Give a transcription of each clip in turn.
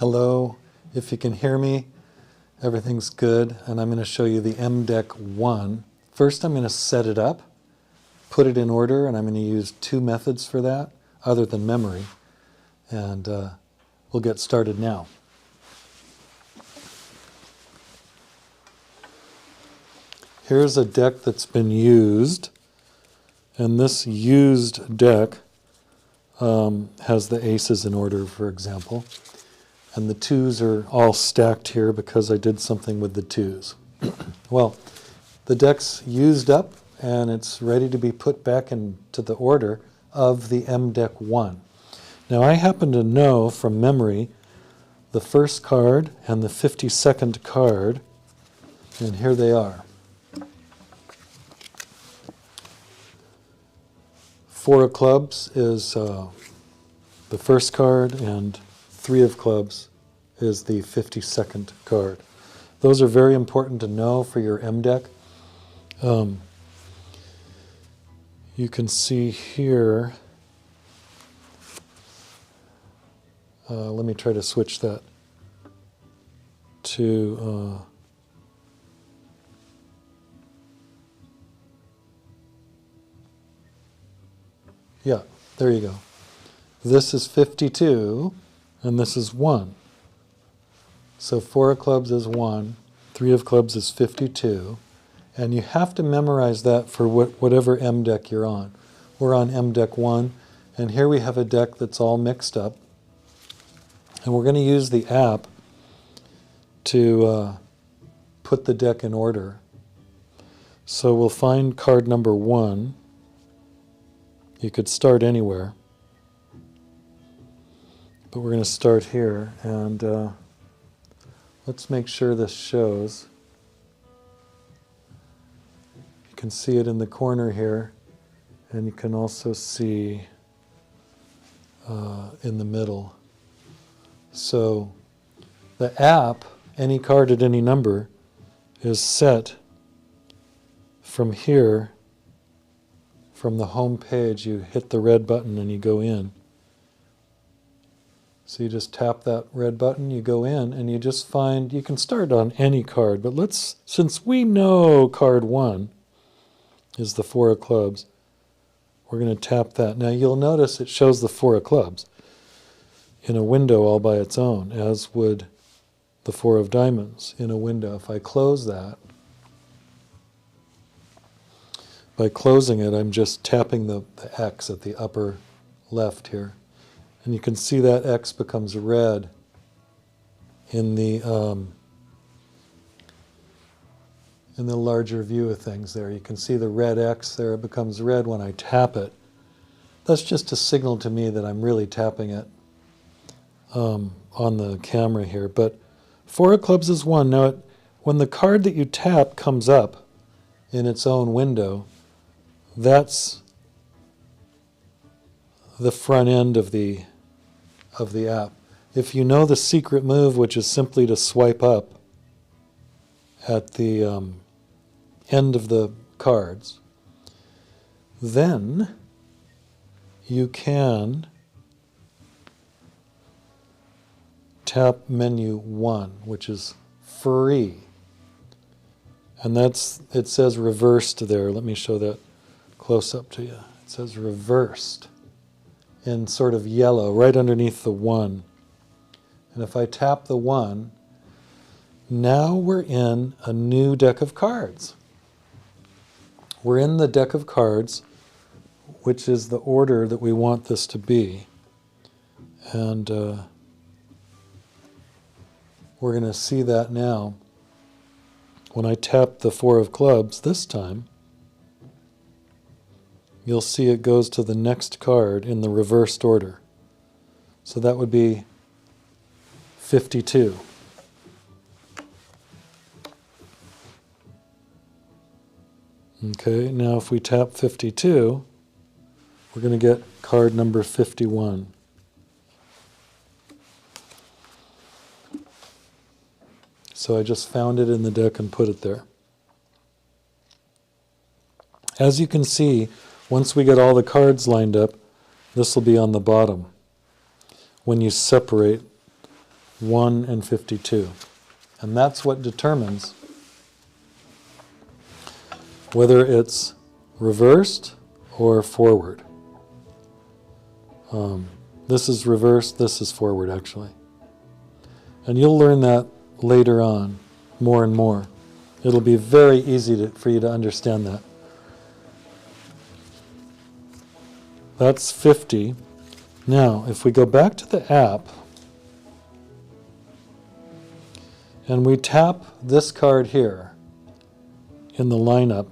Hello, if you can hear me, everything's good, and I'm going to show you the mDeck 1. First I'm going to set it up, put it in order, and I'm going to use two methods for that, other than memory, and we'll get started now. Here's a deck that's been used, and this used deck has the aces in order, for example. And the twos are all stacked here because I did something with the twos. Well, the deck's used up and it's ready to be put back into the order of the mDeck 1. Now I happen to know from memory the first card and the 52nd card, and here they are. 4 of clubs is the first card, and 3 of clubs is the 52nd card. Those are very important to know for your mDeck. You can see here, let me try to switch that to yeah, there you go. This is 52, and this is 1. So 4 of clubs is 1, 3 of clubs is 52, and you have to memorize that for whatever mDeck you're on. We're on mDeck 1, and here we have a deck that's all mixed up, and we're going to use the app to put the deck in order. So we'll find card number 1. You could start anywhere, but we're going to start here, and let's make sure this shows. You can see it in the corner here, and you can also see in the middle. So the app, any card at any number, is set from here. From the home page, you hit the red button and you go in. So you just tap that red button, you go in, and you just find, you can start on any card, but let's, since we know card 1 is the 4 of clubs, we're going to tap that. Now you'll notice it shows the 4 of clubs in a window all by its own, as would the 4 of diamonds in a window. If I close that, by closing it, I'm just tapping the X at the upper left here. And you can see that X becomes red in the larger view of things there. You can see the red X there. It becomes red when I tap it. That's just a signal to me that I'm really tapping it on the camera here. But 4 of clubs is 1. Now, when the card that you tap comes up in its own window, that's the front end of the app. If you know the secret move, which is simply to swipe up at the end of the cards, then you can tap menu 1, which is free. And that's, it says reversed there. Let me show that close up to you. It says reversed in sort of yellow right underneath the 1. And if I tap the 1, now we're in a new deck of cards. We're in the deck of cards, which is the order that we want this to be. And we're going to see that now. When I tap the 4 of clubs this time, you'll see it goes to the next card in the reversed order. So that would be 52. Okay, now if we tap 52, we're going to get card number 51. So I just found it in the deck and put it there. As you can see, once we get all the cards lined up, this will be on the bottom when you separate 1, and 52. And that's what determines whether it's reversed or forward. This is reversed, this is forward actually. And you'll learn that later on, more and more. It'll be very easy for you to understand that. That's 50. Now, if we go back to the app, and we tap this card here in the lineup,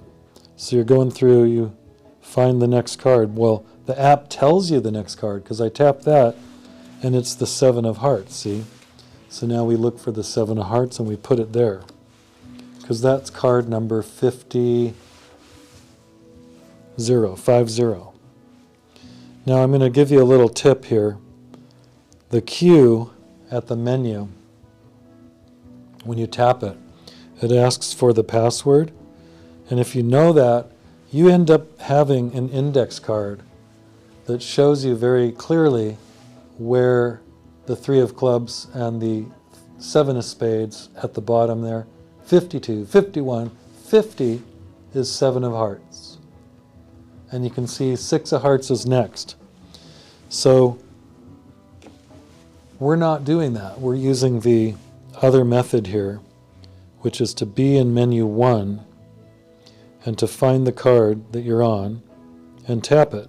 so you're going through, you find the next card. Well, the app tells you the next card, because I tap that, and it's the 7 of hearts, see? So now we look for the 7 of hearts, and we put it there, because that's card number 50. Now I'm going to give you a little tip here. The Q at the menu, when you tap it, it asks for the password. And if you know that, you end up having an index card that shows you very clearly where the 3 of clubs and the 7 of spades at the bottom there, 52, 51, 50 is 7 of hearts. And you can see 6 of hearts is next. So we're not doing that. We're using the other method here, which is to be in menu 1 and to find the card that you're on and tap it,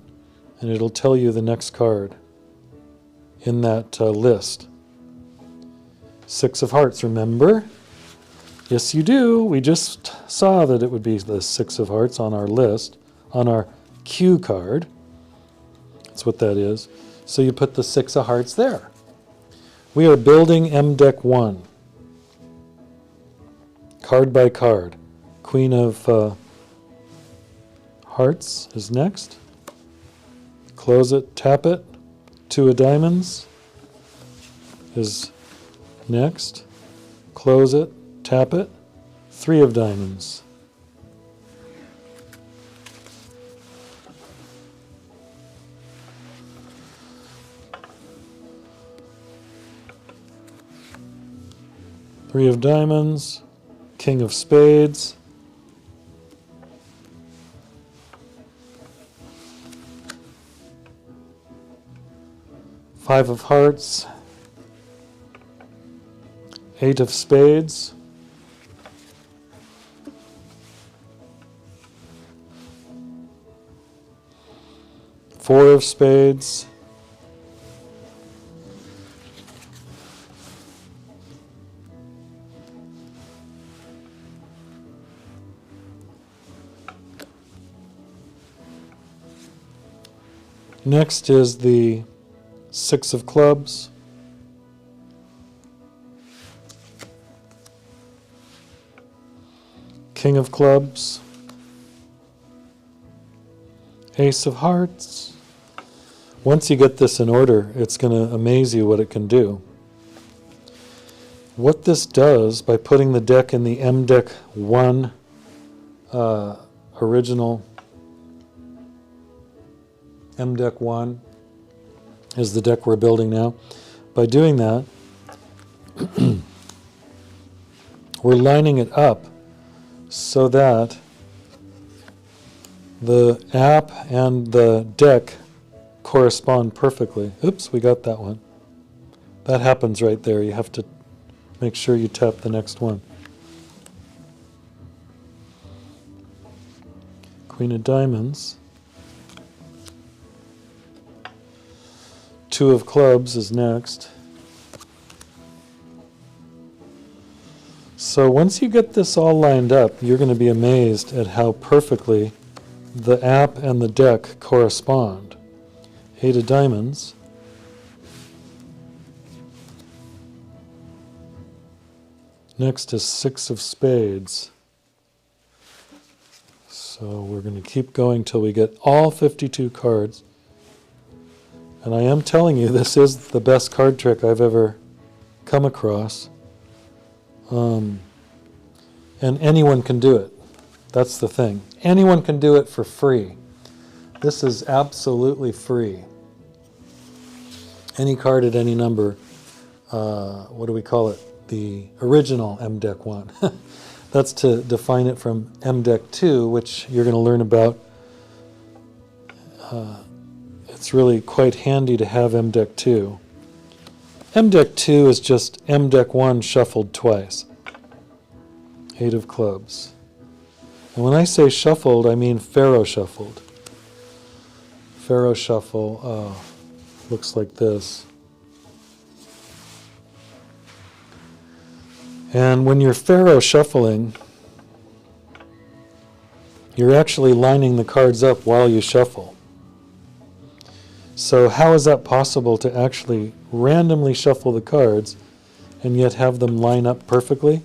and it'll tell you the next card in that list. 6 of hearts, remember? Yes, you do. We just saw that it would be the 6 of hearts on our list, on our Q card. That's what that is. So you put the 6 of hearts there. We are building mDeck 1. Card by card. Queen of hearts is next. Close it, tap it. 2 of diamonds is next. Close it, tap it. 3 of diamonds. Three of diamonds, King of spades, Five of hearts, 8 of spades, Four of spades, next is the 6 of clubs, King of clubs, Ace of hearts. Once you get this in order, it's going to amaze you what it can do. What this does, by putting the deck in the mDeck 1 original, mDeck 1 is the deck we're building now. By doing that, we're lining it up so that the app and the deck correspond perfectly. Oops, we got that one. That happens right there. You have to make sure you tap the next one. Queen of diamonds. 2 of clubs is next. So once you get this all lined up, you're going to be amazed at how perfectly the app and the deck correspond. 8 of diamonds. Next is 6 of spades. So we're going to keep going till we get all 52 cards. And I am telling you, this is the best card trick I've ever come across. And anyone can do it. That's the thing. Anyone can do it for free. This is absolutely free. Any card at any number what do we call it? The original mDeck 1. That's to define it from mDeck 2, which you're going to learn about. It's really quite handy to have mDeck 2. mDeck 2 is just mDeck 1 shuffled twice. 8 of clubs. And when I say shuffled, I mean Pharaoh shuffled. Pharaoh shuffle looks like this. And when you're Pharaoh shuffling, you're actually lining the cards up while you shuffle. So how is that possible to actually randomly shuffle the cards and yet have them line up perfectly?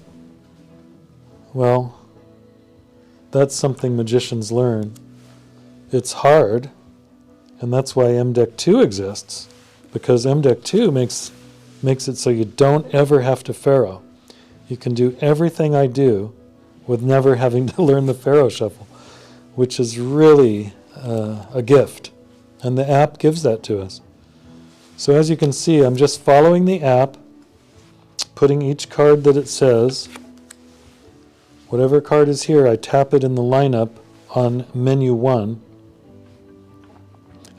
Well, that's something magicians learn. It's hard, and that's why mDeck 2 exists, because mDeck 2 makes it so you don't ever have to Pharaoh. You can do everything I do with never having to learn the Pharaoh shuffle, which is really a gift. And the app gives that to us. So as you can see, I'm just following the app, putting each card that it says. Whatever card is here, I tap it in the lineup on menu 1.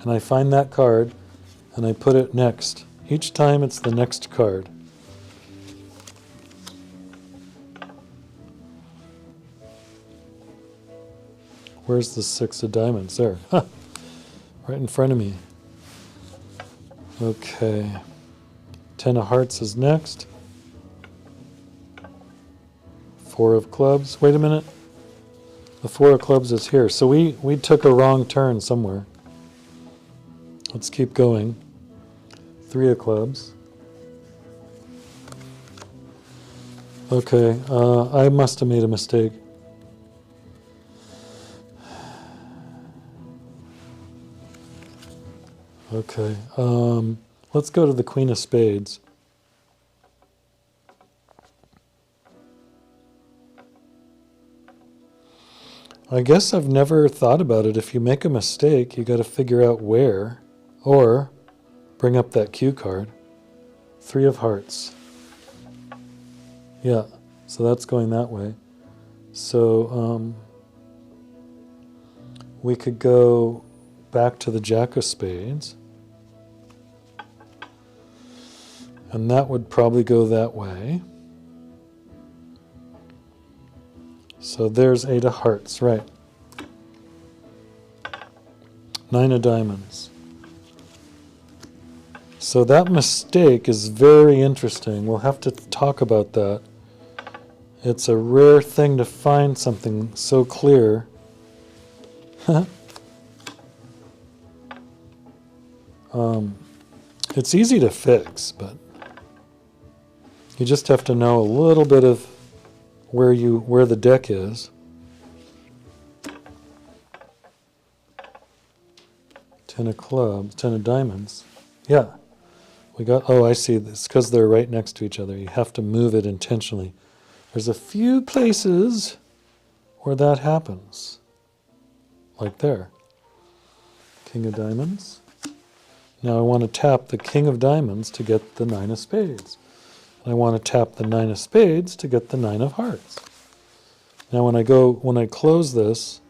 And I find that card, and I put it next. Each time it's the next card. Where's the 6 of diamonds? There. Right in front of me. Okay. 10 of hearts is next. 4 of clubs. Wait a minute. The 4 of clubs is here. So we took a wrong turn somewhere. Let's keep going. 3 of clubs. Okay. I must have made a mistake. Okay, let's go to the Queen of Spades. I guess I've never thought about it. If you make a mistake, you got to figure out where, or bring up that cue card. 3 of hearts. Yeah, so that's going that way. So we could go back to the Jack of Spades. And that would probably go that way. So there's 8 of hearts, right. 9 of diamonds. So that mistake is very interesting. We'll have to talk about that. It's a rare thing to find something so clear. It's easy to fix, but you just have to know a little bit of where the deck is. 10 of clubs, 10 of diamonds. Yeah, we got. Oh, I see. This because they're right next to each other. You have to move it intentionally. There's a few places where that happens, like there. King of diamonds. Now I want to tap the King of diamonds to get the 9 of spades. And I want to tap the 9 of spades to get the 9 of hearts. Now when I close this,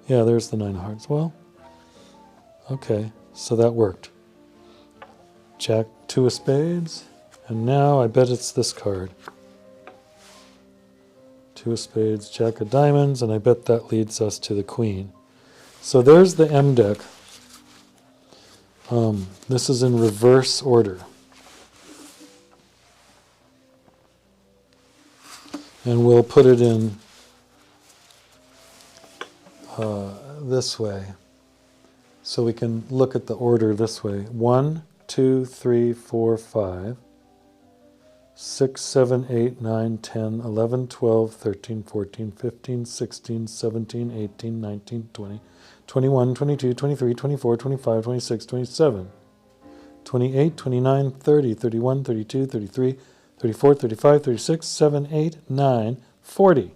yeah, there's the 9 of hearts. Well, okay, so that worked. Jack, 2 of spades, and now I bet it's this card. 2 of spades, Jack of diamonds, and I bet that leads us to the Queen. So there's the mDeck. This is in reverse order. And we'll put it in this way. So we can look at the order this way. 1, 2, 3, 4, 5, 6, 7, 8, 9, 10, 11, 12, 13, 14, 15, 16, 17, 18, 19, 20, 21, 22, 23, 24, 25, 26, 27, 28, 29, 30, 31, 32, 33, 34, 35, 36, 7, 8, 9, 40.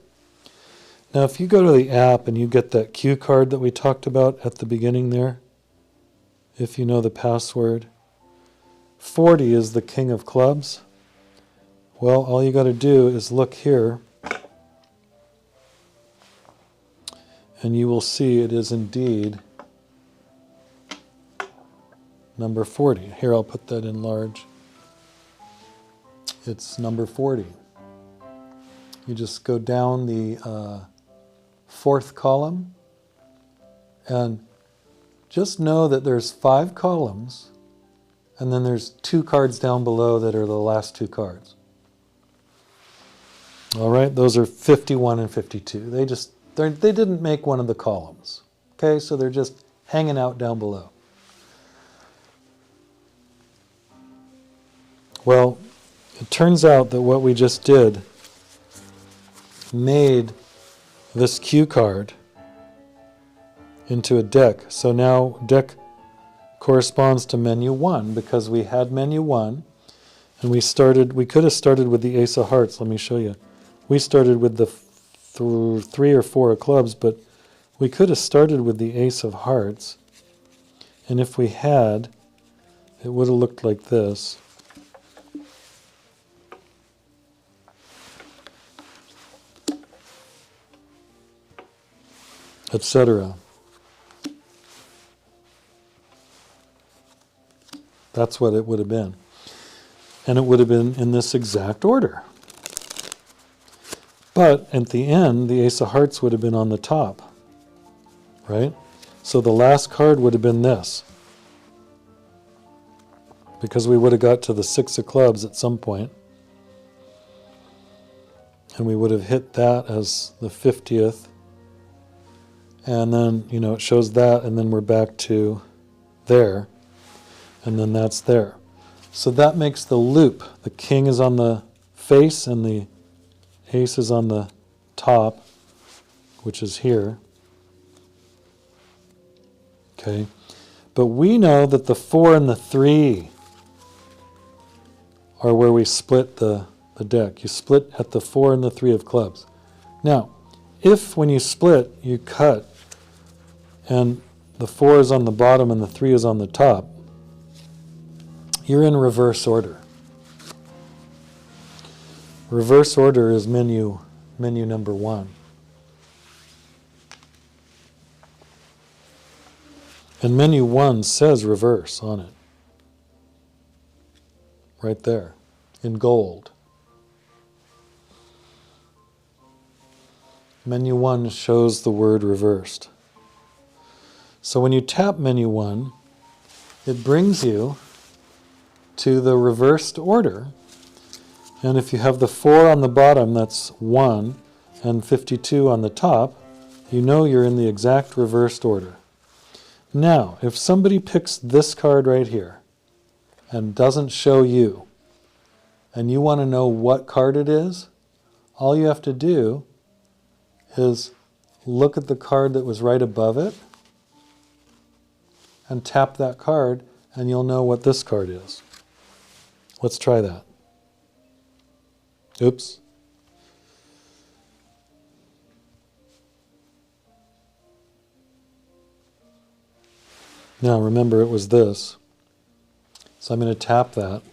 Now if you go to the app and you get that cue card that we talked about at the beginning there, if you know the password, 40 is the King of clubs. Well, all you got to do is look here, and you will see it is indeed number 40. Here, I'll put that in large. It's number 40. You just go down the fourth column, and just know that there's 5 columns, and then there's 2 cards down below that are the last 2 cards. All right, those are 51 and 52. They didn't make one of the columns. Okay, so they're just hanging out down below. Well, it turns out that what we just did made this cue card into a deck. So now deck corresponds to menu 1 because we had menu 1 and we could have started with the ace of hearts. Let me show you. We started with the 3 or 4 of clubs, but we could have started with the ace of hearts, and if we had, it would have looked like this. Etc. That's what it would have been. And it would have been in this exact order. But at the end, the ace of hearts would have been on the top, right? So the last card would have been this, because we would have got to the 6 of clubs at some point, and we would have hit that as the 50th, and then, you know, it shows that, and then we're back to there, and then that's there. So that makes the loop. The king is on the face, and the ace is on the top, which is here. Okay. But we know that the 4 and the 3 are where we split the deck. You split at the 4 and the 3 of clubs. Now, if when you split, you cut, and the 4 is on the bottom and the 3 is on the top, you're in reverse order. Reverse order is menu number 1. And menu 1 says reverse on it. Right there, in gold. Menu 1 shows the word reversed. So when you tap menu 1, it brings you to the reversed order. And if you have the 4 on the bottom, that's 1, and 52 on the top, you know you're in the exact reversed order. Now, if somebody picks this card right here and doesn't show you, and you want to know what card it is, all you have to do is look at the card that was right above it and tap that card, and you'll know what this card is. Let's try that. Oops. Now remember, it was this. So I'm going to tap that.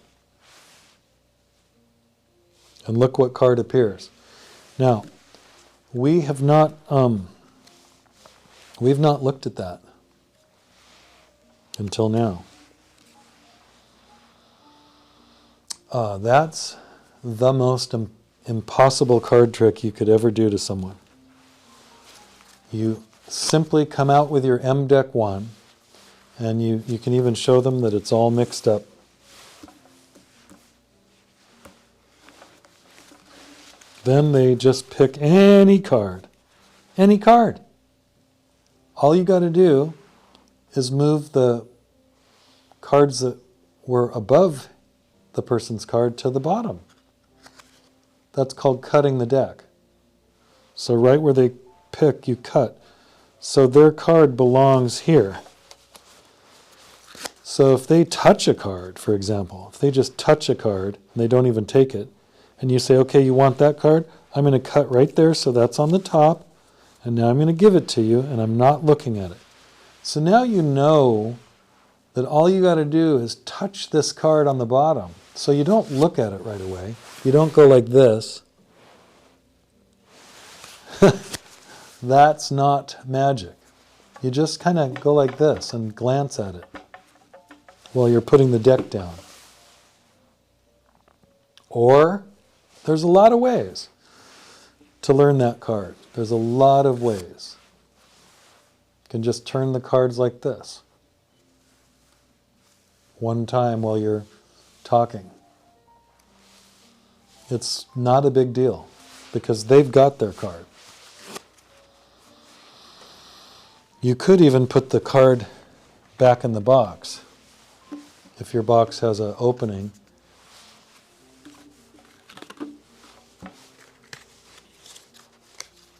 And look what card appears. Now, we've not looked at that until now. That's the most impossible card trick you could ever do to someone. You simply come out with your mDeck 1, and you can even show them that it's all mixed up. Then they just pick any card. Any card. All you got to do is move the cards that were above the person's card to the bottom. That's called cutting the deck. So right where they pick, you cut. So their card belongs here. So if they touch a card, for example, if they just touch a card and they don't even take it, and you say, okay, you want that card? I'm going to cut right there so that's on the top, and now I'm going to give it to you, and I'm not looking at it. So now you know that all you got to do is touch this card on the bottom. So you don't look at it right away. You don't go like this. That's not magic. You just kind of go like this and glance at it while you're putting the deck down. Or there's a lot of ways to learn that card. There's a lot of ways. You can just turn the cards like this one time while you're talking. It's not a big deal because they've got their card. You could even put the card back in the box. If your box has an opening,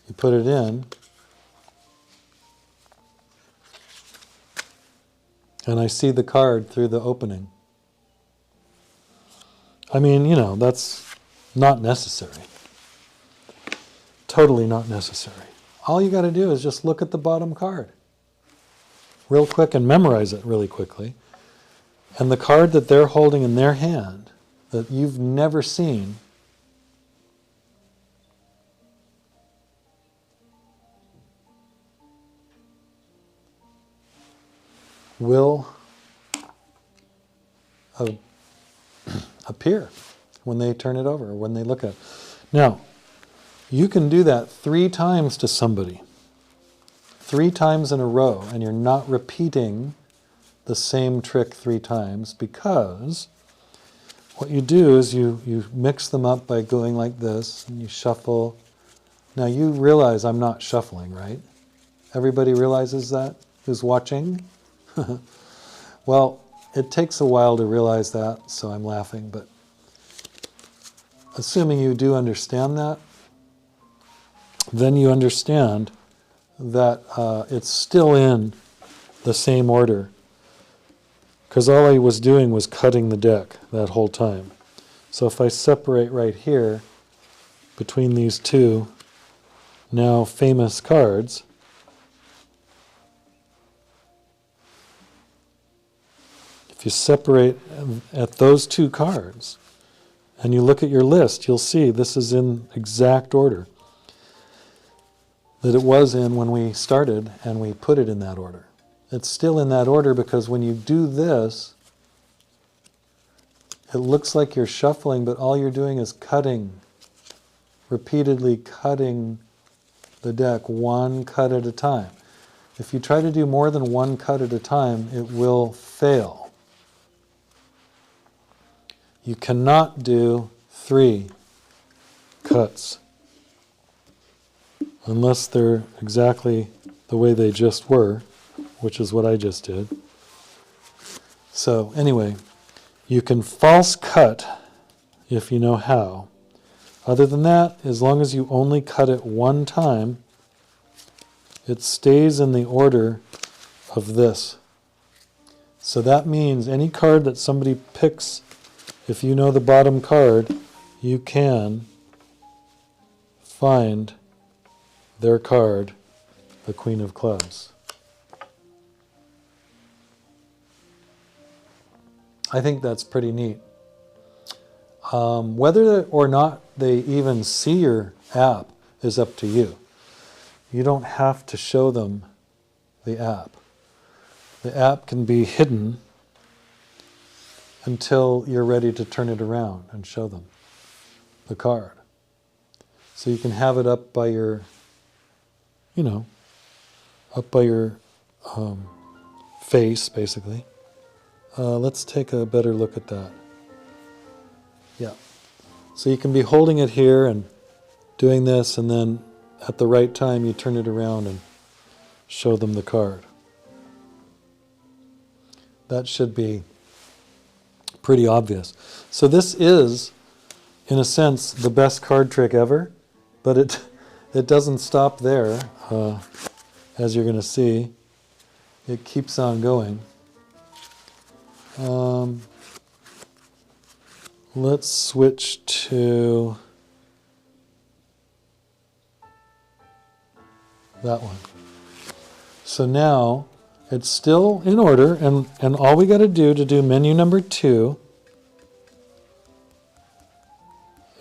you put it in, and I see the card through the opening. I mean, you know, that's not necessary. Totally not necessary. All you got to do is just look at the bottom card real quick and memorize it really quickly. And the card that they're holding in their hand that you've never seen will appear when they turn it over, or when they look at it. Now, you can do that 3 times to somebody, 3 times in a row, and you're not repeating the same trick 3 times, because what you do is you mix them up by going like this, and you shuffle. Now you realize I'm not shuffling, right? Everybody realizes that who's watching? Well, it takes a while to realize that, so I'm laughing, but assuming you do understand that, then you understand that it's still in the same order, because all I was doing was cutting the deck that whole time. So if I separate right here between these two now famous cards, if you separate at those 2 cards and you look at your list, you'll see this is in exact order that it was in when we started, and we put it in that order. It's still in that order because when you do this, it looks like you're shuffling, but all you're doing is cutting, repeatedly cutting the deck 1 cut at a time. If you try to do more than 1 cut at a time, it will fail. You cannot do 3 cuts unless they're exactly the way they just were, which is what I just did. So anyway, you can false cut if you know how. Other than that, as long as you only cut it 1 time, it stays in the order of this. So that means any card that somebody picks, if you know the bottom card, you can find their card, the Queen of Clubs. I think that's pretty neat. Whether or not they even see your app is up to you. You don't have to show them the app. The app can be hidden until you're ready to turn it around and show them the card. So you can have it up by your, up by your face, basically. Let's take a better look at that. Yeah. So you can be holding it here and doing this, and then at the right time you turn it around and show them the card. That should be pretty obvious. So this is, in a sense, the best card trick ever, but it doesn't stop there. As you're going to see, it keeps on going. Let's switch to that one. So now It's still in order, and all we got to do menu number 2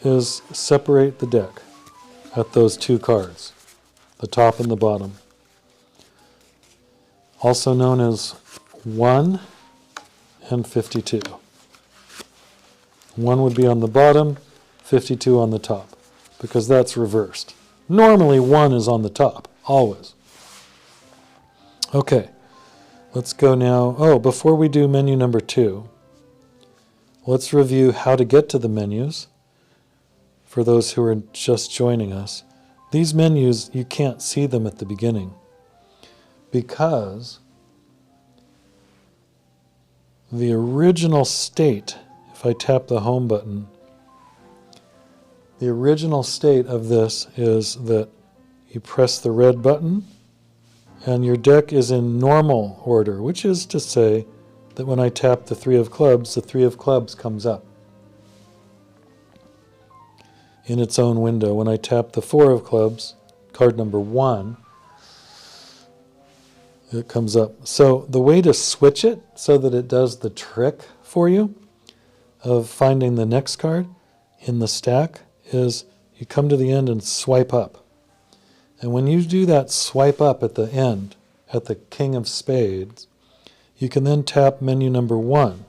is separate the deck at those 2 cards, the top and the bottom. Also known as 1 and 52. 1 would be on the bottom, 52 on the top, because that's reversed. Normally 1 is on the top, always. Okay, let's go now. Oh, before we do menu number 2, let's review how to get to the menus for those who are just joining us. These menus, you can't see them at the beginning because the original state, if I tap the home button, the original state of this is that you press the red button and your deck is in normal order, which is to say that when I tap the 3 of clubs, the 3 of clubs comes up in its own window. When I tap the 4 of clubs, card number 1, it comes up. So the way to switch it so that it does the trick for you of finding the next card in the stack is you come to the end and swipe up. And when you do that swipe up at the end, at the King of Spades, you can then tap menu number 1.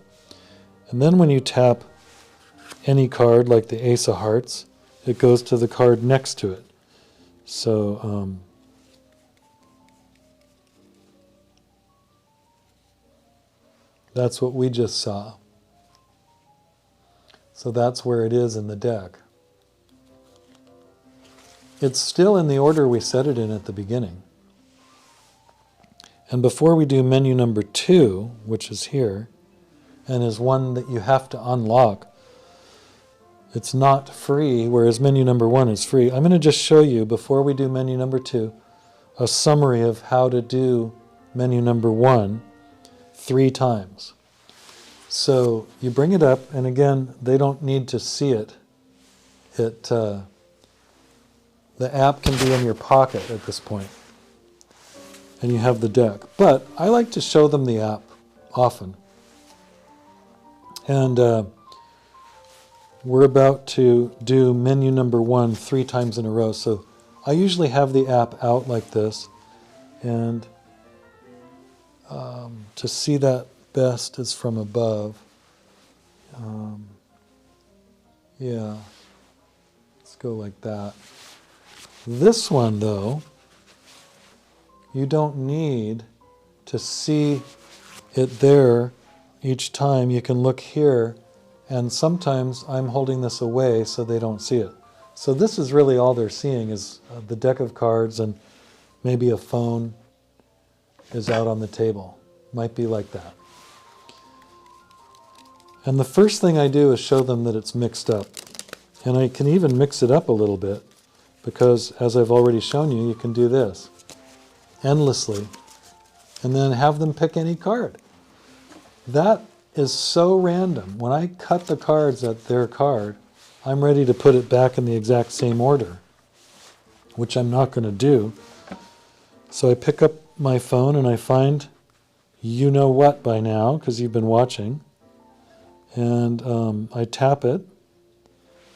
And then when you tap any card like the Ace of Hearts, it goes to the card next to it. So that's what we just saw. So that's where it is in the deck. It's still in the order we set it in at the beginning. And before we do menu number 2, which is here, and is one that you have to unlock, it's not free, whereas menu number 1 is free. I'm going to just show you, before we do menu number 2, a summary of how to do menu number 1 3 times. So you bring it up, and again, they don't need to see it. The app can be in your pocket at this point, and you have the deck. But I like to show them the app often. And we're about to do menu number 1 3 times in a row. So I usually have the app out like this, and to see that best is from above. Yeah, let's go like that. This one, though, you don't need to see it there each time. You can look here, and sometimes I'm holding this away so they don't see it. So this is really all they're seeing is the deck of cards, and maybe a phone is out on the table. Might be like that. And the first thing I do is show them that it's mixed up. And I can even mix it up a little bit, because as I've already shown you, you can do this endlessly and then have them pick any card. That is so random. When I cut the cards at their card, I'm ready to put it back in the exact same order, which I'm not going to do. So I pick up my phone and I find you know what by now, because you've been watching, and I tap it,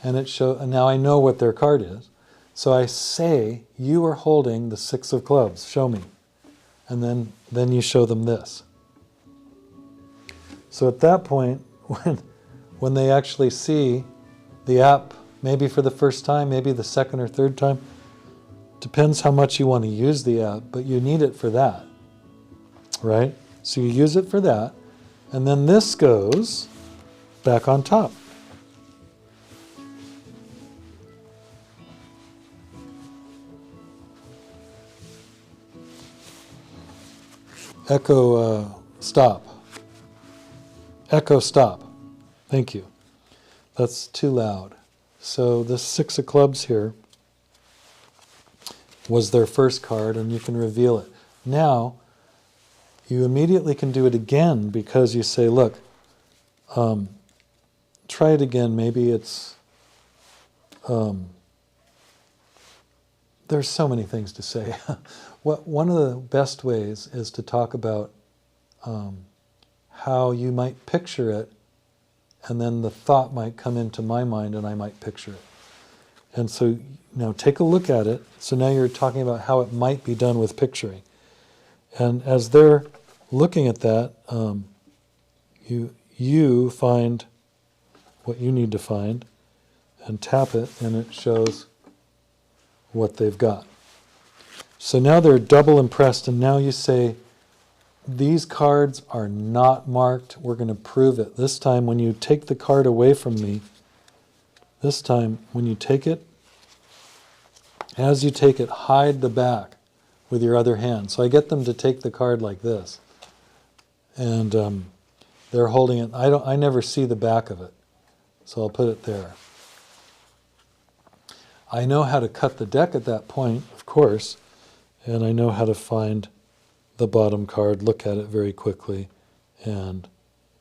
and it shows. And now I know what their card is. So I say, you are holding the 6 of clubs, show me. And then you show them this. So at that point, when they actually see the app, maybe for the first time, maybe the second or third time, depends how much you want to use the app, but you need it for that, right? So you use it for that, and then this goes back on top. Echo stop. Echo stop. Thank you. That's too loud. So this 6 of clubs here was their first card, and you can reveal it. Now, you immediately can do it again, because you say, look, try it again. Maybe it's the there's so many things to say. One of the best ways is to talk about how you might picture it, and then the thought might come into my mind and I might picture it. And so now take a look at it. So now you're talking about how it might be done with picturing. And as they're looking at that, you find what you need to find and tap it, and it shows what they've got. So now they're double impressed, and now you say, these cards are not marked. We're going to prove it. This time when you take the card away from me, this time when you take it, as you take it, hide the back with your other hand. So I get them to take the card like this. And they're holding it. I never see the back of it. So I'll put it there. I know how to cut the deck at that point, of course, and I know how to find the bottom card, look at it very quickly, and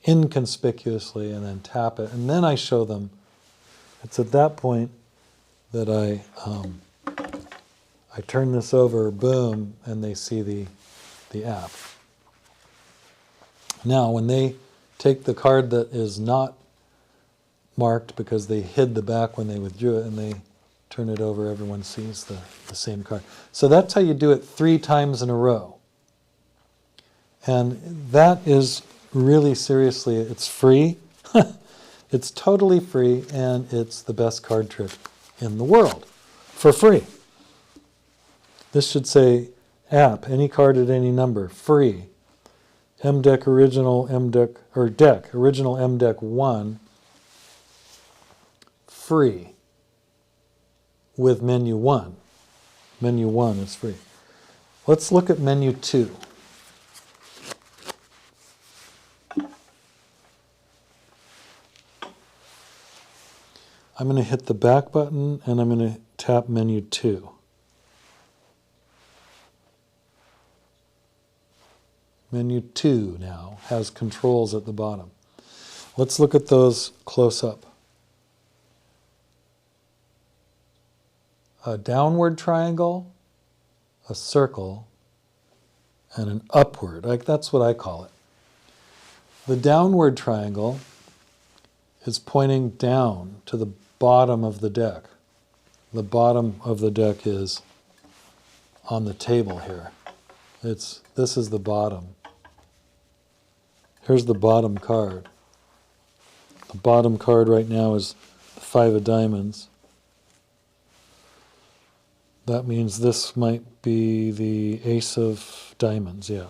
inconspicuously, and then tap it, and then I show them. It's at that point that I turn this over, boom, and they see the app. Now, when they take the card that is not marked because they hid the back when they withdrew it, and they turn it over, everyone sees the same card. So that's how you do it 3 times in a row. And that is really, seriously, it's free. It's totally free, and it's the best card trick in the world, for free. This should say, app, any card at any number, free. mDeck original, mDeck, or deck, original mDeck 1, free. With menu 1. Menu 1 is free. Let's look at menu 2. I'm going to hit the back button and I'm going to tap menu 2. Menu 2 now has controls at the bottom. Let's look at those close up. A downward triangle, a circle, and an upward. That's what I call it. The downward triangle is pointing down to the bottom of the deck. The bottom of the deck is on the table here. This is the bottom. Here's the bottom card. The bottom card right now is the 5 of diamonds. That means this might be the ace of diamonds, yeah.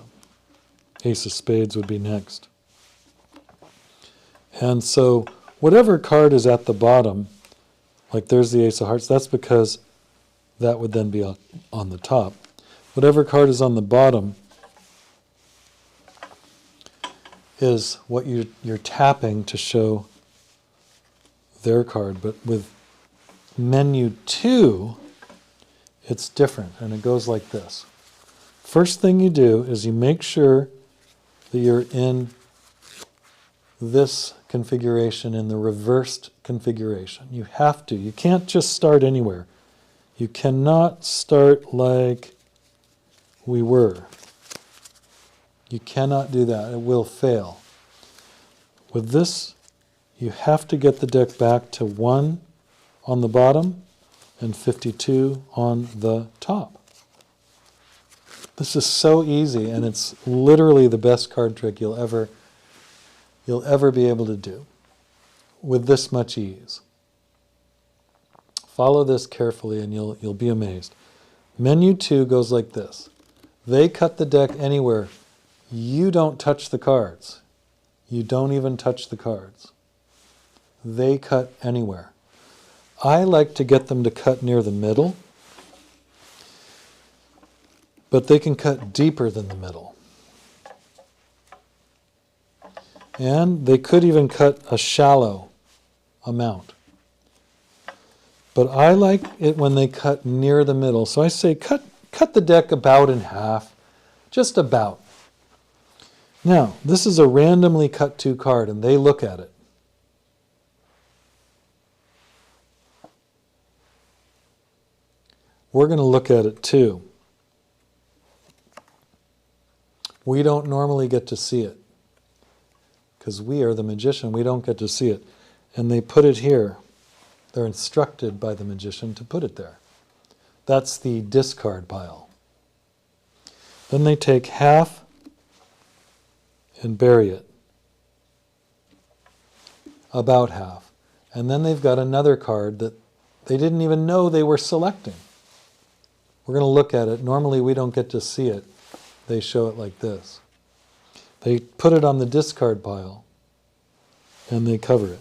Ace of spades would be next. And so whatever card is at the bottom, like there's the ace of hearts, that's because that would then be on the top. Whatever card is on the bottom is what you're tapping to show their card. But with menu 2, it's different, and it goes like this. First thing you do is you make sure that you're in this configuration, in the reversed configuration. You have to. You can't just start anywhere. You cannot start like we were. You cannot do that. It will fail. With this, you have to get the deck back to 1 on the bottom and 52 on the top. This is so easy, and it's literally the best card trick you'll ever be able to do with this much ease. Follow this carefully and you'll be amazed. Menu 2 goes like this. They cut the deck anywhere. You don't touch the cards. You don't even touch the cards. They cut anywhere. I like to get them to cut near the middle, but they can cut deeper than the middle. And they could even cut a shallow amount. But I like it when they cut near the middle. So I say cut the deck about in half, just about. Now, this is a randomly cut 2 card, and they look at it. we're going to look at it too. We don't normally get to see it because we are the magician. We don't get to see it. And they put it here. They're instructed by the magician to put it there. That's the discard pile. Then they take half and bury it. About half. And then they've got another card that they didn't even know they were selecting. We're going to look at it. Normally we don't get to see it. They show it like this. They put it on the discard pile and they cover it.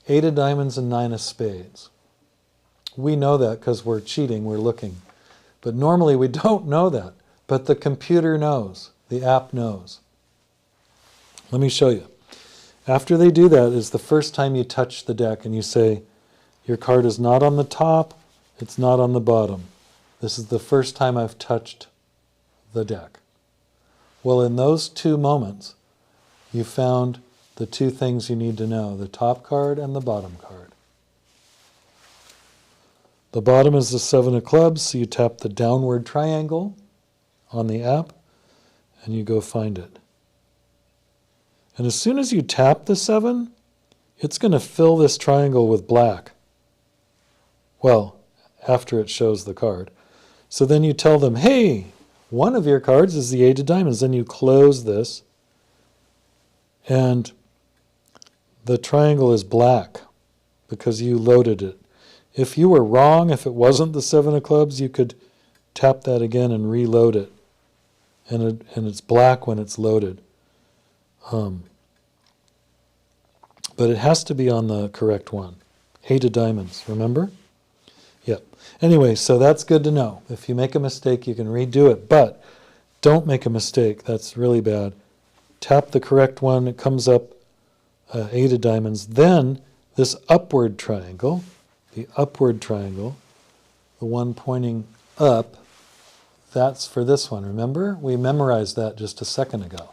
8 of diamonds and 9 of spades. We know that because we're cheating, we're looking. But normally we don't know that. But the computer knows. The app knows. Let me show you. After they do that is the first time you touch the deck and you say, your card is not on the top, it's not on the bottom. This is the first time I've touched the deck. Well, in those 2 moments, you found the 2 things you need to know, the top card and the bottom card. The bottom is the 7 of clubs, so you tap the downward triangle on the app and you go find it. And as soon as you tap the 7, it's going to fill this triangle with black. Well, after it shows the card. So then you tell them, hey, one of your cards is the 8 of diamonds. Then you close this and the triangle is black because you loaded it. If you were wrong, if it wasn't the 7 of clubs, you could tap that again and reload it. And it's black when it's loaded. But it has to be on the correct one. 8 of diamonds, remember? Yep. Anyway, so that's good to know. If you make a mistake, you can redo it. But don't make a mistake. That's really bad. Tap the correct one. It comes up 8 of diamonds. Then this upward triangle, the one pointing up, that's for this one. Remember? We memorized that just a second ago.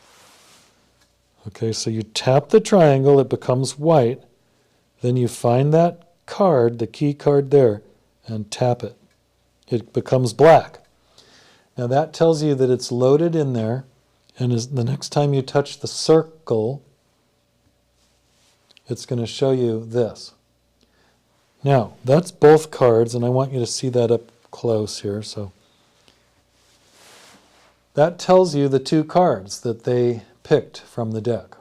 Okay, so you tap the triangle, it becomes white. Then you find that card, the key card there, and tap it. It becomes black. Now that tells you that it's loaded in there, and the next time you touch the circle, it's going to show you this. Now, that's both cards, and I want you to see that up close here. So that tells you the 2 cards that they picked from the deck.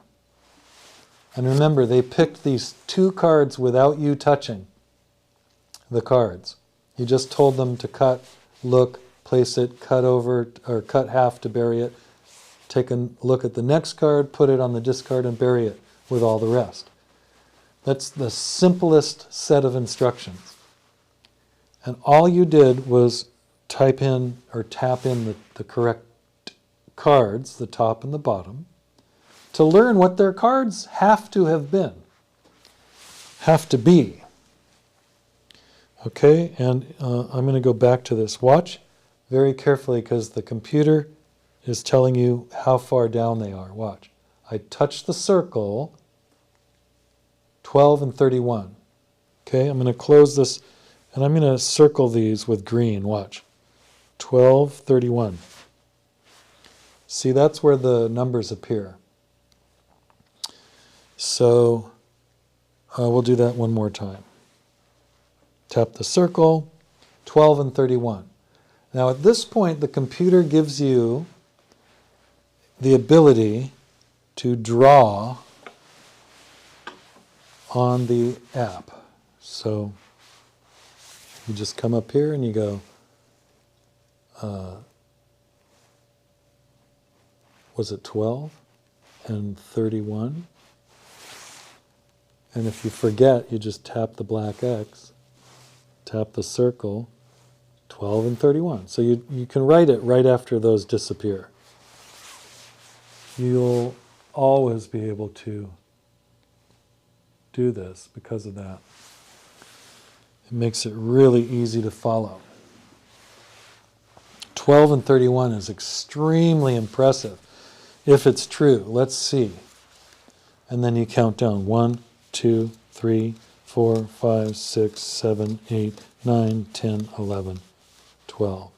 And remember, they picked these 2 cards without you touching the cards. You just told them to cut, look, place it, cut over, or cut half to bury it. Take a look at the next card, put it on the discard, and bury it with all the rest. That's the simplest set of instructions. And all you did was type in or tap in the correct cards, the top and the bottom, to learn what their cards have to have been, have to be. Okay, and I'm going to go back to this. Watch very carefully because the computer is telling you how far down they are. Watch. I touch the circle, 12 and 31. Okay, I'm going to close this and I'm going to circle these with green. Watch. 12, 31. See, that's where the numbers appear. So we'll do that one more time. Tap the circle, 12 and 31. Now at this point, the computer gives you the ability to draw on the app. So you just come up here and you go, was it 12 and 31? And if you forget, you just tap the black X, tap the circle, 12 and 31. So you can write it right after those disappear. You'll always be able to do this because of that. It makes it really easy to follow. 12 and 31 is extremely impressive if it's true. Let's see. And then you count down 1, 2, 3, 4, 5, 6, 7, 8, 9, 10, 11, 12.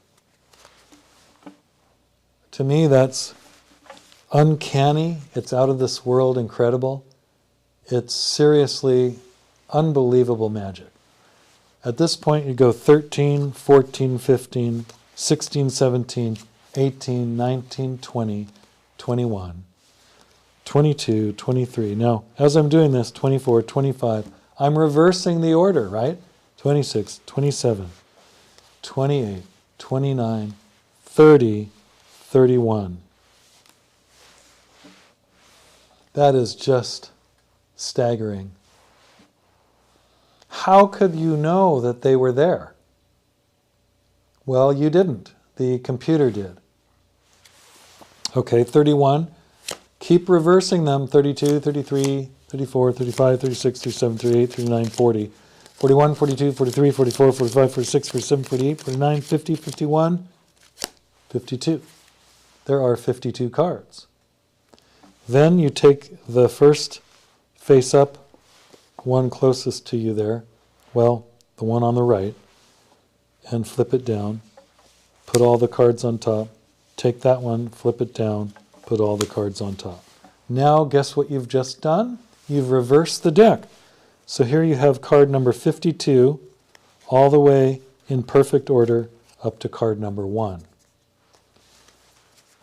To me, that's uncanny. It's out of this world incredible. It's seriously unbelievable magic. At this point, you go 13, 14, 15, 16, 17, 18, 19, 20, 21, 22, 23. Now, as I'm doing this, 24, 25, I'm reversing the order, right? 26, 27, 28, 29, 30, 31. That is just staggering. How could you know that they were there? Well, you didn't. The computer did. Okay, 31. Keep reversing them. 32, 33, 34, 35, 36, 37, 38, 39, 40. 41, 42, 43, 44, 45, 46, 47, 48, 49, 50, 51, 52. There are 52 cards. Then you take the first face-up one closest to you there, well, the one on the right, and flip it down. Put all the cards on top. Take that one, flip it down, put all the cards on top. Now, guess what you've just done? You've reversed the deck. So here you have card number 52, all the way in perfect order up to card number 1.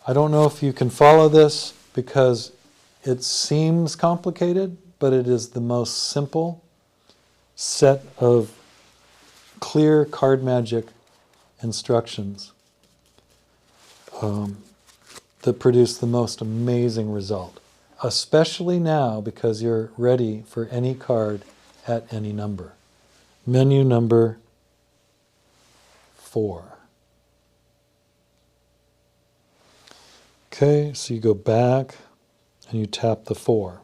I don't know if you can follow this because it seems complicated, but it is the most simple set of clear card magic instructions that produce the most amazing result, especially now because you're ready for any card at any number. Menu number 4. Okay, so you go back and you tap the 4.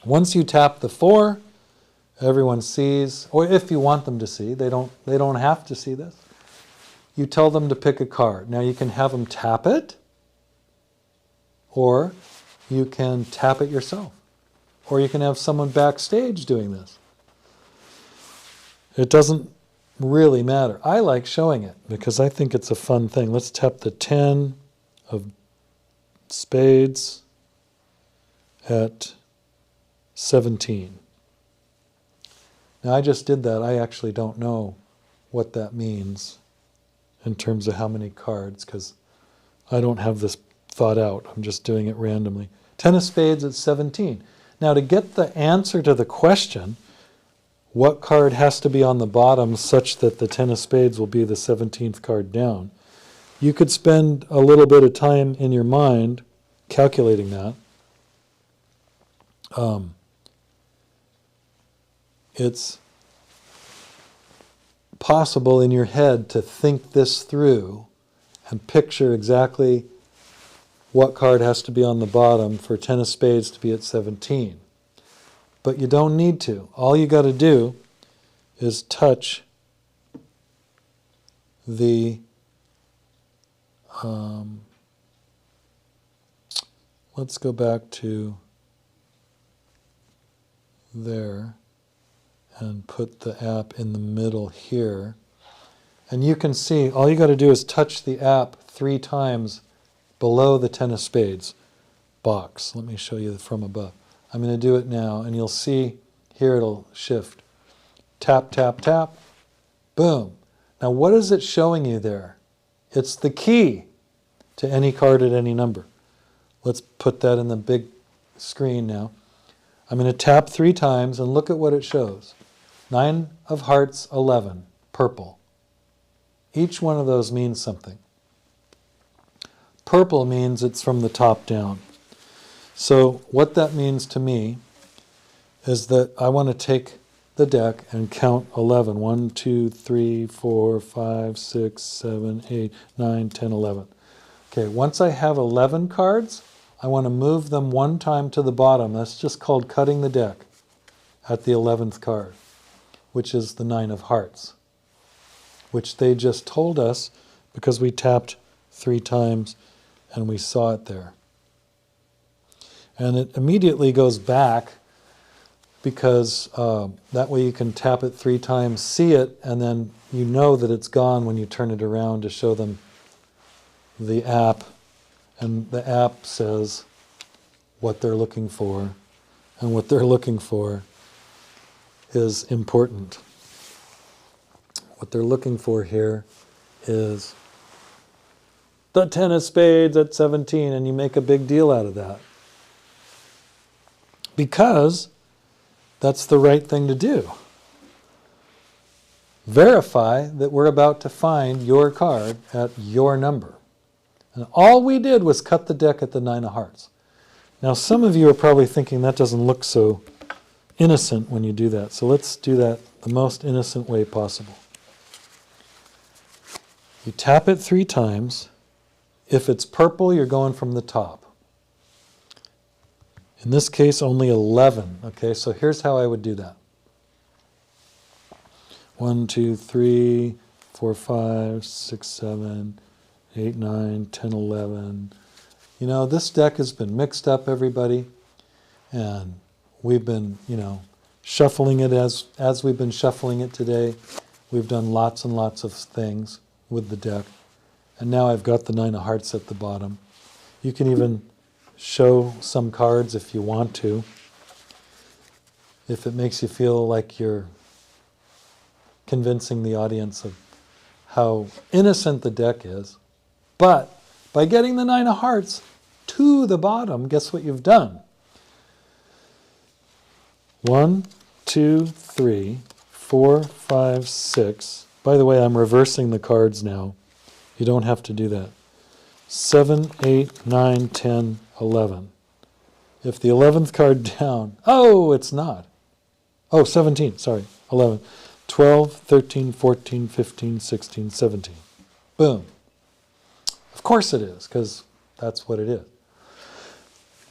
Once you tap the 4, everyone sees, or if you want them to see, they don't have to see this. You tell them to pick a card. Now you can have them tap it, or you can tap it yourself, or you can have someone backstage doing this. It doesn't really matter. I like showing it because I think it's a fun thing. Let's tap the 10 of spades at 17. Now I just did that. I actually don't know what that means in terms of how many cards because I don't have this thought out. I'm just doing it randomly. 10 of spades at 17. Now to get the answer to the question, what card has to be on the bottom such that the 10 of spades will be the 17th card down, you could spend a little bit of time in your mind calculating that. It's possible in your head to think this through and picture exactly what card has to be on the bottom for 10 of spades to be at 17. But you don't need to. All you got to do is touch the let's go back to there and put the app in the middle here. And you can see, all you got to do is touch the app 3 times below the 10 of spades box. Let me show you from above. I'm going to do it now, and you'll see here it'll shift. Tap, tap, tap. Boom. Now what is it showing you there? It's the key to any card at any number. Let's put that in the big screen now. I'm going to tap 3 times and look at what it shows. 9 of hearts, 11, purple. Each one of those means something. Purple means it's from the top down. So what that means to me is that I want to take the deck and count 11. 1, 2, 3, 4, 5, 6, 7, 8, 9, 10, 11. Okay, once I have 11 cards, I want to move them 1 time to the bottom. That's just called cutting the deck at the 11th card, which is the 9 of hearts, which they just told us because we tapped 3 times and we saw it there. And it immediately goes back because that way you can tap it 3 times, see it, and then you know that it's gone when you turn it around to show them the app, and the app says what they're looking for, and what they're looking for is important. What they're looking for here is the 10 of spades at 17, and you make a big deal out of that. Because that's the right thing to do. Verify that we're about to find your card at your number. And all we did was cut the deck at the 9 of hearts. Now some of you are probably thinking that doesn't look so innocent when you do that. So let's do that the most innocent way possible. You tap it 3 times. If it's purple, you're going from the top. In this case, only 11. Okay, so here's how I would do that. 1, 2, 3, 4, 5, 6, 7, 8, 9, 10, 11. You know, this deck has been mixed up, everybody. And we've been, shuffling it as we've been shuffling it today. We've done lots and lots of things with the deck. And now I've got the 9 of hearts at the bottom. You can even show some cards if you want to. If it makes you feel like you're convincing the audience of how innocent the deck is. But by getting the 9 of hearts to the bottom, guess what you've done? 1, 2, 3, 4, 5, 6. By the way, I'm reversing the cards now. You don't have to do that. 7, 8, 9, 10, 11. If the 11th card down, oh, it's not. Oh, 17, sorry, 11. 12, 13, 14, 15, 16, 17. Boom. Of course it is, because that's what it is.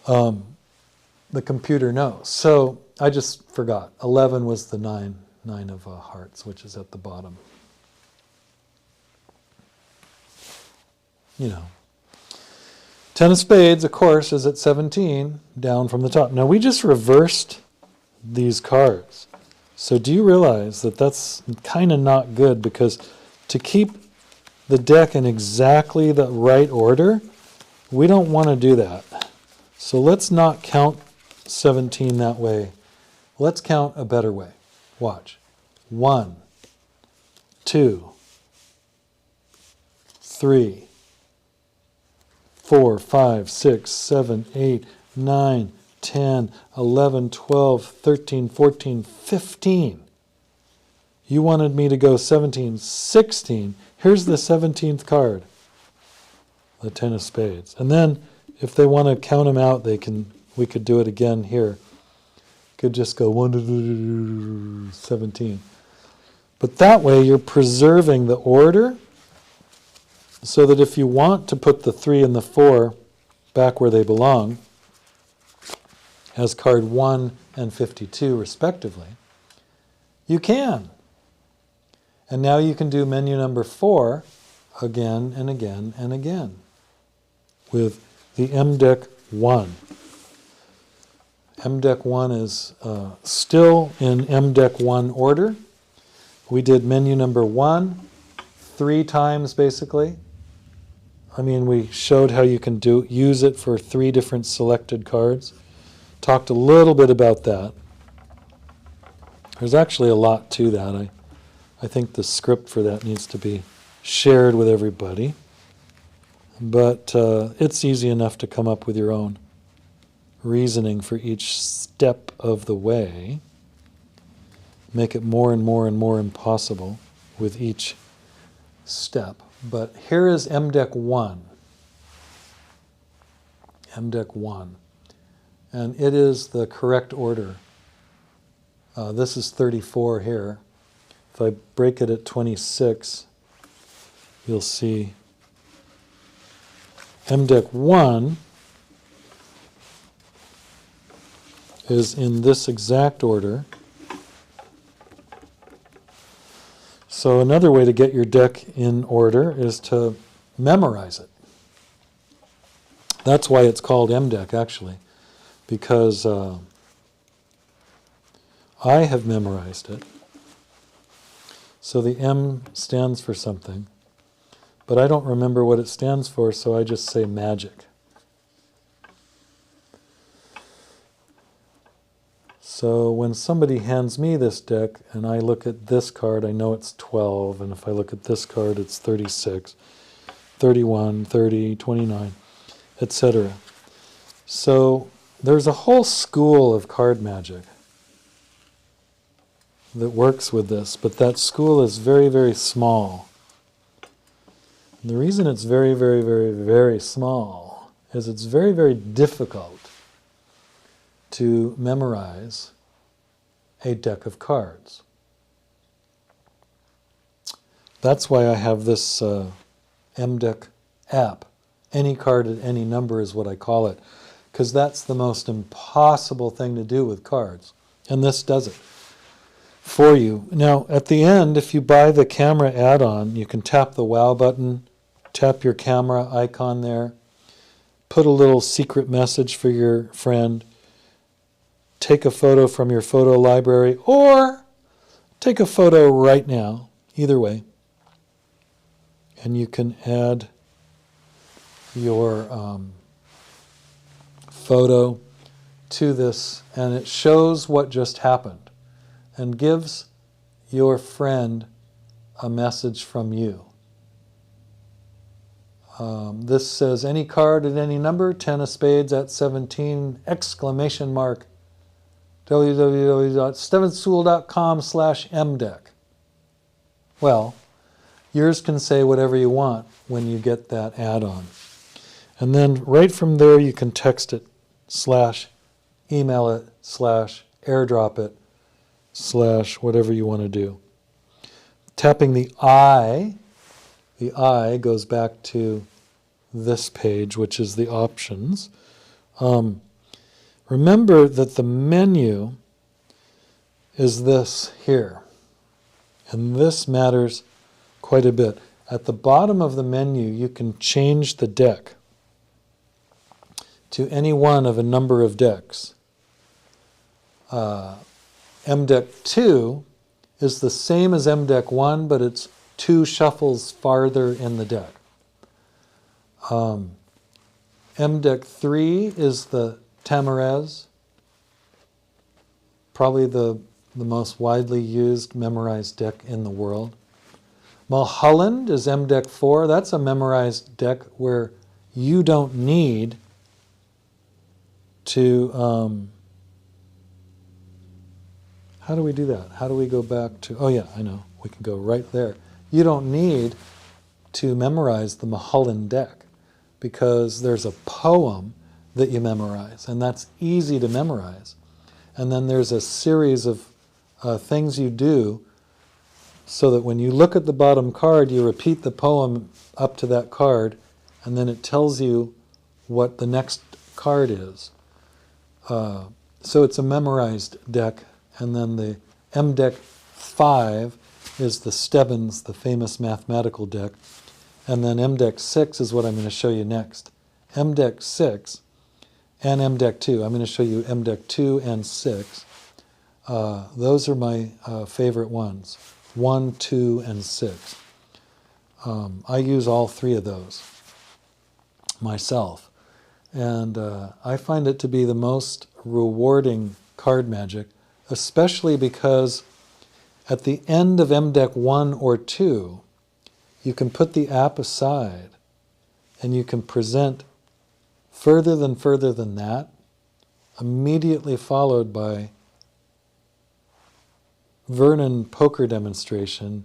The computer knows. So I just forgot. 11 was the 9 of hearts, which is at the bottom. 10 of spades, of course, is at 17, down from the top. Now, we just reversed these cards. So do you realize that that's kind of not good? Because to keep the deck in exactly the right order, we don't want to do that. So let's not count 17 that way. Let's count a better way. Watch. 1, 2, 3, 4, 5, 6, 7, 8, 9, 10, 11, 12, 13, 14, 15. You wanted me to go 17, 16. Here's the 17th card, the 10 of spades. And then if they want to count them out, we could do it again here. Could just go 1, 2, 17. But that way you're preserving the order, so that if you want to put the 3 and the 4 back where they belong, as card 1 and 52 respectively, you can. And now you can do menu number 4 again and again and again with the mDeck 1. mDeck 1 is still in mDeck 1 order. We did menu number 1 3 times basically. I mean, we showed how you can use it for 3 different selected cards. Talked a little bit about that. There's actually a lot to that. I think the script for that needs to be shared with everybody. But it's easy enough to come up with your own reasoning for each step of the way. Make it more and more and more impossible with each step. But here is mDeck 1. mDeck 1. And it is the correct order. This is 34 here. If I break it at 26, you'll see mDeck 1 is in this exact order. So another way to get your deck in order is to memorize it. That's why it's called mDeck, actually, because I have memorized it. So the M stands for something, but I don't remember what it stands for, so I just say magic. So when somebody hands me this deck and I look at this card, I know it's 12, and if I look at this card, it's 36, 31, 30, 29, etc. So there's a whole school of card magic that works with this, but that school is very, very small. And the reason it's very, very, very, very small is it's very, very difficult to memorize a deck of cards. That's why I have this mDeck app. Any card at any number is what I call it, because that's the most impossible thing to do with cards. And this does it for you. Now, at the end, if you buy the camera add-on, you can tap the wow button, tap your camera icon there, put a little secret message for your friend, take a photo from your photo library, or take a photo right now, either way. And you can add your photo to this, and it shows what just happened and gives your friend a message from you. This says, any card at any number, 10 of spades at 17, exclamation mark, www.stevensool.com/mdeck. Well, yours can say whatever you want when you get that add-on. And then right from there you can text it, /email it, /airdrop it, /whatever you want to do. Tapping the I goes back to this page, which is the options. Remember that the menu is this here, and this matters quite a bit. At the bottom of the menu, you can change the deck to any one of a number of decks. mDeck 2 is the same as mDeck 1, but it's 2 shuffles farther in the deck. mDeck 3 is the Tamarez, probably the most widely used memorized deck in the world. Mulholland is mDeck 4. That's a memorized deck where you don't need to... how do we do that? How do we go back to... Oh yeah, I know. We can go right there. You don't need to memorize the Mulholland deck because there's a poem that you memorize, and that's easy to memorize. And then there's a series of things you do so that when you look at the bottom card, you repeat the poem up to that card, and then it tells you what the next card is. So it's a memorized deck, and then the mDeck 5 is the Stebbins, the famous mathematical deck, and then mDeck 6 is what I'm going to show you next. mDeck 6 and mDeck 2. I'm going to show you mDeck 2 and 6. Those are my favorite ones. 1, 2, and 6. I use all 3 of those myself. And I find it to be the most rewarding card magic, especially because at the end of mDeck 1 or 2, you can put the app aside and you can present further than that, immediately followed by Vernon poker demonstration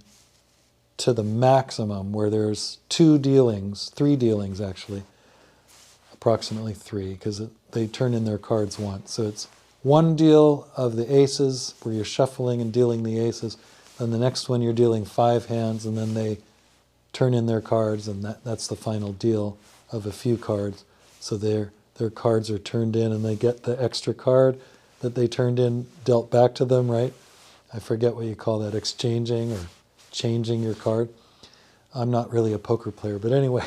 to the maximum, where there's 3 dealings actually, approximately 3, because they turn in their cards once. So it's 1 deal of the aces, where you're shuffling and dealing the aces, then the next one you're dealing 5 hands, and then they turn in their cards, and that's the final deal of a few cards. So their cards are turned in, and they get the extra card that they turned in dealt back to them, right? I forget what you call that, exchanging or changing your card. I'm not really a poker player, but anyway,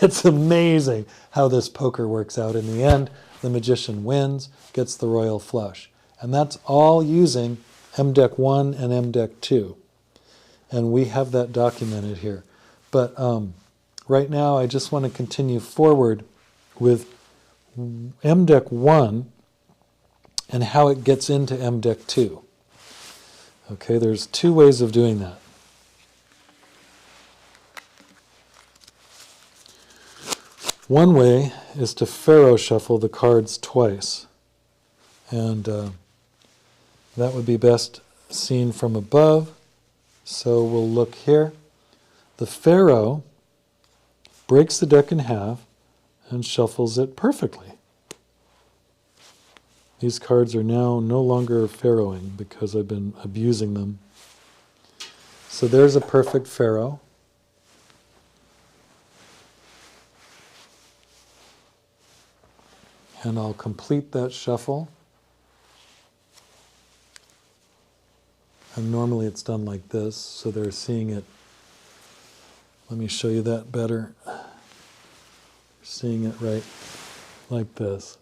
it's amazing how this poker works out. In the end, the magician wins, gets the royal flush. And that's all using mDeck 1 and mDeck 2. And we have that documented here. But right now I just want to continue forward with mDeck 1 and how it gets into mDeck 2. Okay, there's two ways of doing that. One way is to Pharaoh shuffle the cards twice. And that would be best seen from above. So we'll look here. The Pharaoh breaks the deck in half and shuffles it perfectly. These cards are now no longer Pharaohing because I've been abusing them. So there's a perfect Pharaoh. And I'll complete that shuffle. And normally it's done like this, so they're seeing it. Let me show you that better. Seeing it right like this.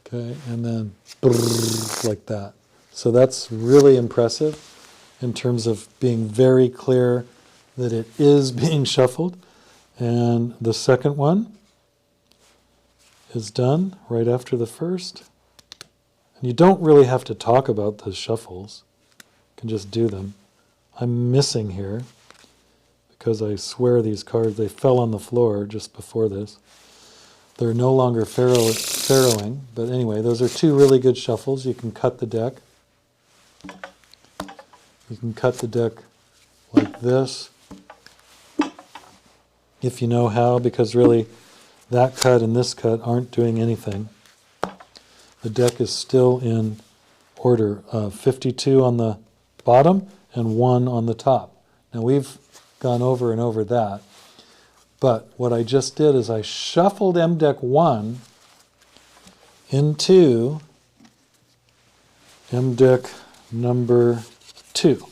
Okay, and then like that. So that's really impressive in terms of being very clear that it is being shuffled. And the second one is done right after the first. And you don't really have to talk about the shuffles. You can just do them. I'm missing here because I swear these cards, they fell on the floor just before this. They're no longer Pharaohing, but anyway, those are two really good shuffles. You can cut the deck. You can cut the deck like this, if you know how, because really that cut and this cut aren't doing anything. The deck is still in order, 52 on the bottom and 1 on the top. Now we've gone over and over that. But what I just did is I shuffled mDeck 1 into mDeck number 2.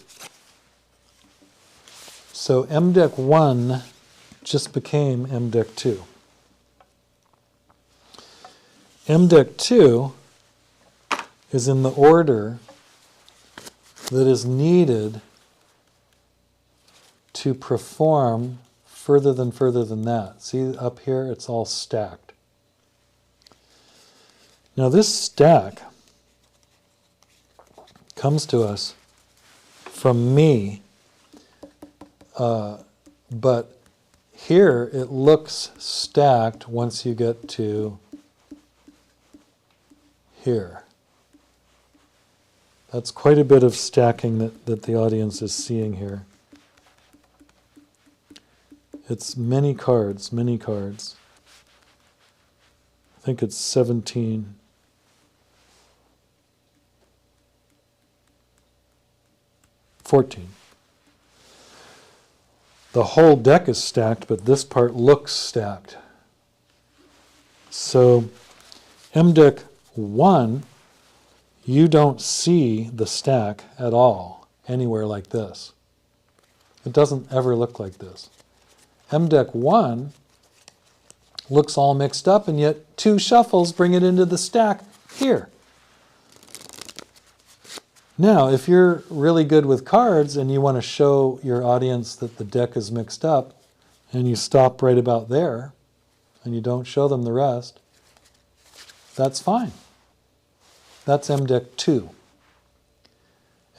So mDeck 1 just became mDeck 2. mDeck 2 is in the order that is needed to perform further than that. See up here, it's all stacked. Now this stack comes to us from me, but here it looks stacked once you get to here. That's quite a bit of stacking that the audience is seeing here. It's many cards, many cards. I think it's 17. The whole deck is stacked, but this part looks stacked. So mDeck 1, you don't see the stack at all anywhere like this. It doesn't ever look like this. mDeck 1 looks all mixed up, and yet 2 shuffles bring it into the stack here. Now, if you're really good with cards and you want to show your audience that the deck is mixed up, and you stop right about there, and you don't show them the rest, that's fine. That's mDeck 2.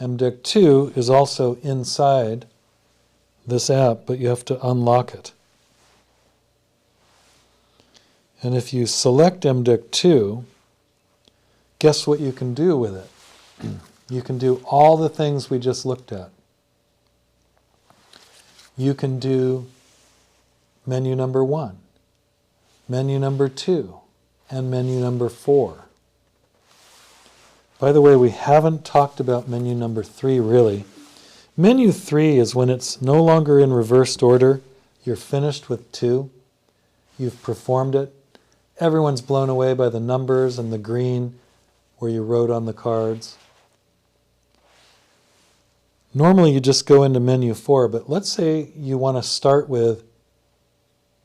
mDeck 2 is also inside this app, but you have to unlock it. And if you select mDeck 2, guess what you can do with it? You can do all the things we just looked at. You can do menu number 1, menu number 2, and menu number 4. By the way, we haven't talked about menu number 3 really. Menu 3 is when it's no longer in reversed order. You're finished with 2. You've performed it. Everyone's blown away by the numbers and the green where you wrote on the cards. Normally you just go into menu 4, but let's say you want to start with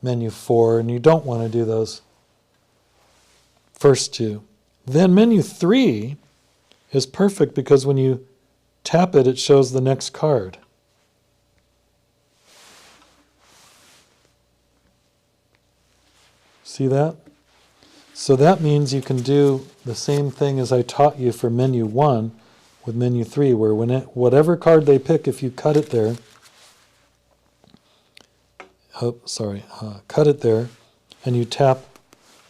menu 4 and you don't want to do those first 2. Then menu 3 is perfect because when you tap it, it shows the next card. See that? So that means you can do the same thing as I taught you for menu 1 with menu 3, where whatever card they pick, if you cut it there, cut it there, and you tap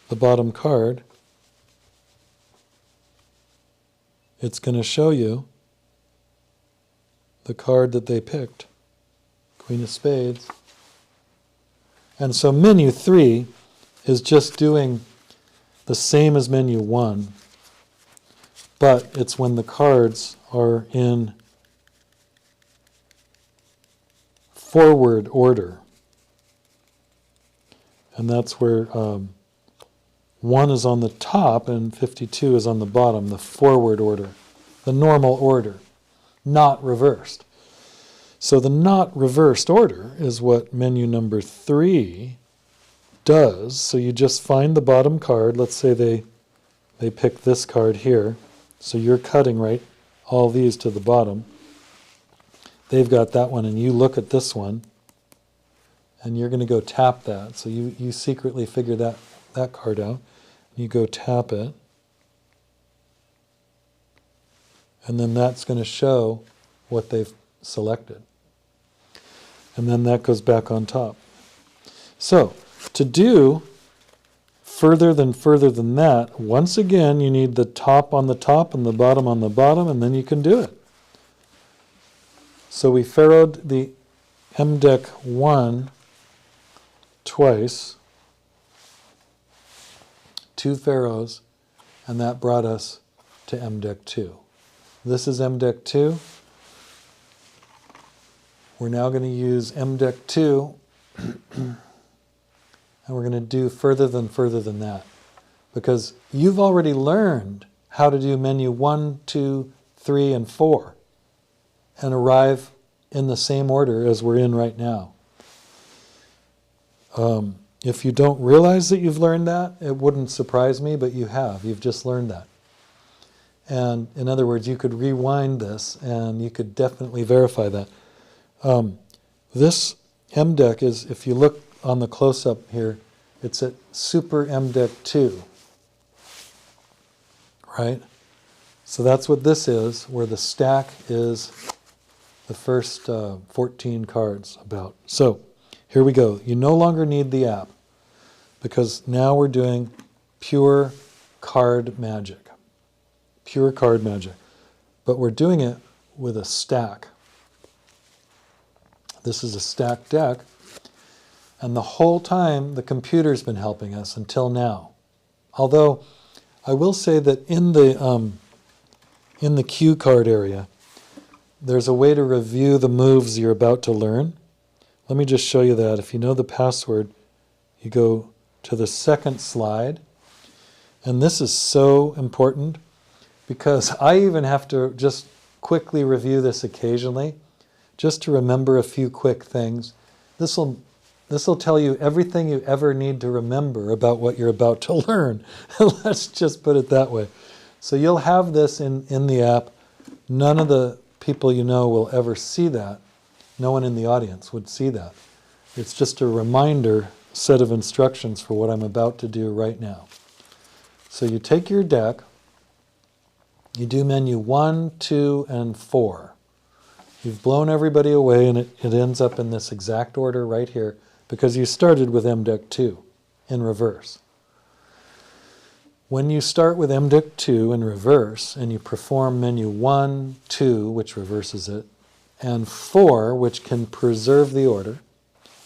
the bottom card, it's going to show you the card that they picked, Queen of Spades. And so menu 3 is just doing the same as menu 1, but it's when the cards are in forward order. And that's where 1 is on the top and 52 is on the bottom, the forward order, the normal order, not reversed. So the not reversed order is what menu number 3 does. So you just find the bottom card. Let's say they pick this card here. So you're cutting right all these to the bottom. They've got that one, and you look at this one, and you're going to go tap that. So you secretly figure that card out. You go tap it, and then that's going to show what they've selected. And then that goes back on top. So to do further than that, once again, you need the top on the top and the bottom on the bottom, and then you can do it. So we pharaohed the mDeck 1 twice, 2 pharaohs, and that brought us to mDeck 2. This is mDeck 2. We're now going to use mDeck 2, and we're going to do further than that, because you've already learned how to do menu 1, 2, 3, and 4, and arrive in the same order as we're in right now. If you don't realize that you've learned that, it wouldn't surprise me, but you have. You've just learned that. And in other words, you could rewind this, and you could definitely verify that. This mDeck is, if you look on the close-up here, it's at Super mDeck 2, right? So that's what this is, where the stack is the first 14 cards about. So here we go. You no longer need the app, because now we're doing pure card magic. Pure card magic. But we're doing it with a stack. This is a stacked deck. And the whole time, the computer's been helping us until now. Although, I will say that in the cue card area, there's a way to review the moves you're about to learn. Let me just show you that. If you know the password, you go to the second slide. And this is so important, because I even have to just quickly review this occasionally, just to remember a few quick things. This will tell you everything you ever need to remember about what you're about to learn. Let's just put it that way. So you'll have this in the app. None of the people you know will ever see that. No one in the audience would see that. It's just a reminder set of instructions for what I'm about to do right now. So you take your deck, you do menu 1, 2, and 4. You've blown everybody away, and it ends up in this exact order right here, because you started with mDeck 2 in reverse. When you start with mDeck 2 in reverse, and you perform menu 1, 2, which reverses it, and 4, which can preserve the order,